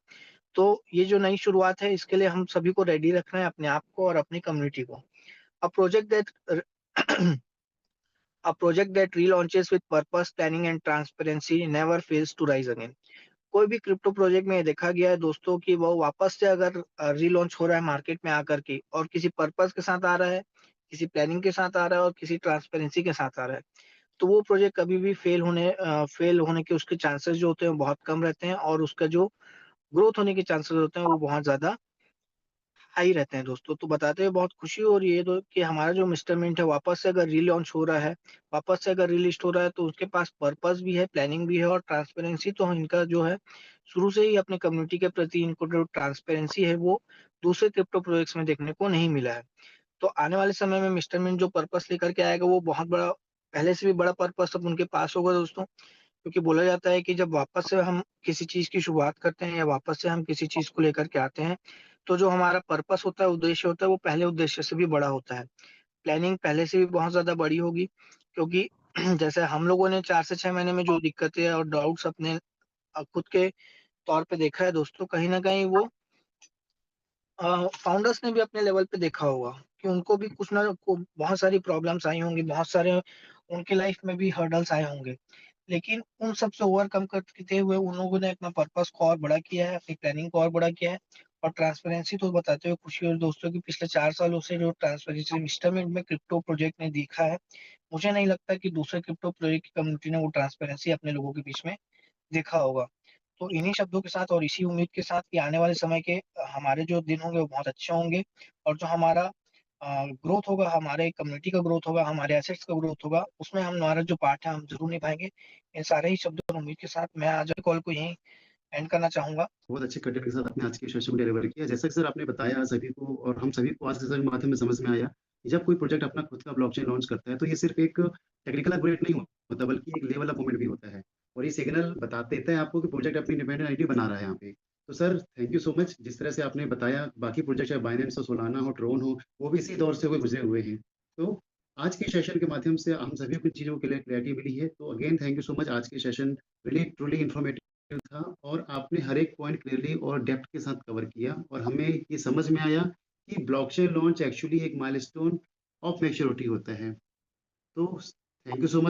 तो ये जो नई शुरुआत है, इसके लिए हम सभी को रेडी रखना है, अपने आप को और अपनी कम्युनिटी को। A project that A project that relaunches with purpose, planning and transparency never fails to rise again. कोई भी क्रिप्टो प्रोजेक्ट में ये देखा गया है दोस्तों कि वो वापस से अगर रीलॉन्च हो रहा है मार्केट में आकर के और किसी पर्पस के साथ आ रहा है, किसी प्लानिंग के साथ आ रहा है और किसी ट्रांसपेरेंसी के साथ आ रहा है, तो वो प्रोजेक्ट कभी भी फेल होने के उसके चांसेस जो होते हैं वो बहुत कम रहते हैं और उसका जो ग्रोथ होने के चांसेस होते हैं वो बहुत ज़्यादा हाई रहते हैं दोस्तों। तो बताते हुए बहुत खुशी हो रही है तो कि हमारा जो मिस्टर मिंट है वापस से अगर रीलॉन्च हो रहा है, वापस से अगर रिलिस्ट हो रहा है तो उसके पास पर्पस भी है, प्लानिंग भी है और ट्रांसपेरेंसी तो इनका जो है शुरू से ही अपने कम्युनिटी के प्रति इनको जो ट्रांसपेरेंसी है वो दूसरे क्रिप्टो प्रोजेक्ट्स में देखने को नहीं मिला है। तो आने वाले समय में मिस्टर मिंट जो पर्पस लेकर के आएगा वो बहुत बड़ा, पहले से भी बड़ा पर्पस अब उनके पास होगा दोस्तों। क्योंकि बोला जाता है कि जब वापस से हम किसी चीज़ की शुरुआत करते हैं या वापस से हम किसी चीज़ को लेकर के आते हैं, तो जो हमारा पर्पस होता है, उद्देश्य होता है, वो पहले उद्देश्य से भी बड़ा होता है। प्लानिंग पहले से भी बहुत ज़्यादा बड़ी होगी क्योंकि जैसे हम लोगों ने 4 से 6 महीने में जो दिक्कतें और डाउट्स अपने खुद के तौर पे देखा है दोस्तों, कहीं न कहीं वो फाउंडर्स ने भी अपने लेवल पे देखा होगा कि उनको भी कुछ ना को बहुत सारी प्रॉब्लम्स आई होंगी, बहुत सारे उनके लाइफ में भी हर्डल्स आए होंगे। लेकिन उन सब से ओवरकम करते हुए उन लोगों ने अपना पर्पस को और बड़ा किया है, अपनी प्लानिंग को और बड़ा किया है और ट्रांसपेरेंसी तो बताते हुए खुशी हुई दोस्तों कि पिछले 4 सालों से जो ट्रांसपेरेंसी इंस्टॉलमेंट में क्रिप्टो प्रोजेक्ट ने दिखा है, मुझे नहीं लगता कि दूसरे क्रिप्टो प्रोजेक्ट की कम्युनिटी ने वो ट्रांसपेरेंसी अपने लोगों के बीच में देखा होगा। तो इन्हीं शब्दों के साथ और इसी उम्मीद के साथ कि आने वाले समय के हमारे जो दिन होंगे वो बहुत अच्छे होंगे और जो हमारा ग्रोथ होगा, हमारे कम्युनिटी का ग्रोथ होगा, हमारे एसेट्स का ग्रोथ होगा, उसमें हमारा जो पार्ट है हम ज़रूर निभाएँगे। इन सारे ही शब्दों और उम्मीद के साथ मैं आज कॉल को यहीं एंड करना चाहूँगा। बहुत अच्छे कंटेंट के साथ आपने आज के सेशन को डिलीवर किया। जैसा कि सर आपने बताया सभी को और हम सभी को आज के सभी माध्यम में समझ में आया, कि जब कोई प्रोजेक्ट अपना खुद का ब्लॉकचेन लॉन्च करता है, तो ये सिर्फ़ एक टेक्निकल अपग्रेड नहीं होता, बल्कि एक लेवल अप मूवमेंट भी होता है। और ये सिग्नल बता देता है आपको कि प्रोजेक्ट अपनी इंडिपेंडेंट आइडेंटिटी बना रहा है यहाँ पे। तो sir thank you so much जिस तरह से आपने बताया बाकी प्रोजेक्ट चाहे बाइनेंस हो, सोलाना हो, ट्रोन हो, वो भी इसी दौर से हुए गुज़रे हुए हैं। तो आज के सेशन के माध्यम से हम सभी को इन चीज़ों के लिए क्लैरिटी मिली है। तो again thank you so much आज के सेशन रियली ट्रूली इन्फॉर्मेटिव था और आपने हर एक पॉइंट क्लियरली और डेप्थ के साथ कवर किया और हमें ये समझ में आया कि ब्लॉकचेन लॉन्च एक्चुअली एक माइलस्टोन ऑफ मैच्योरिटी होता है। तो थैंक यू सो मच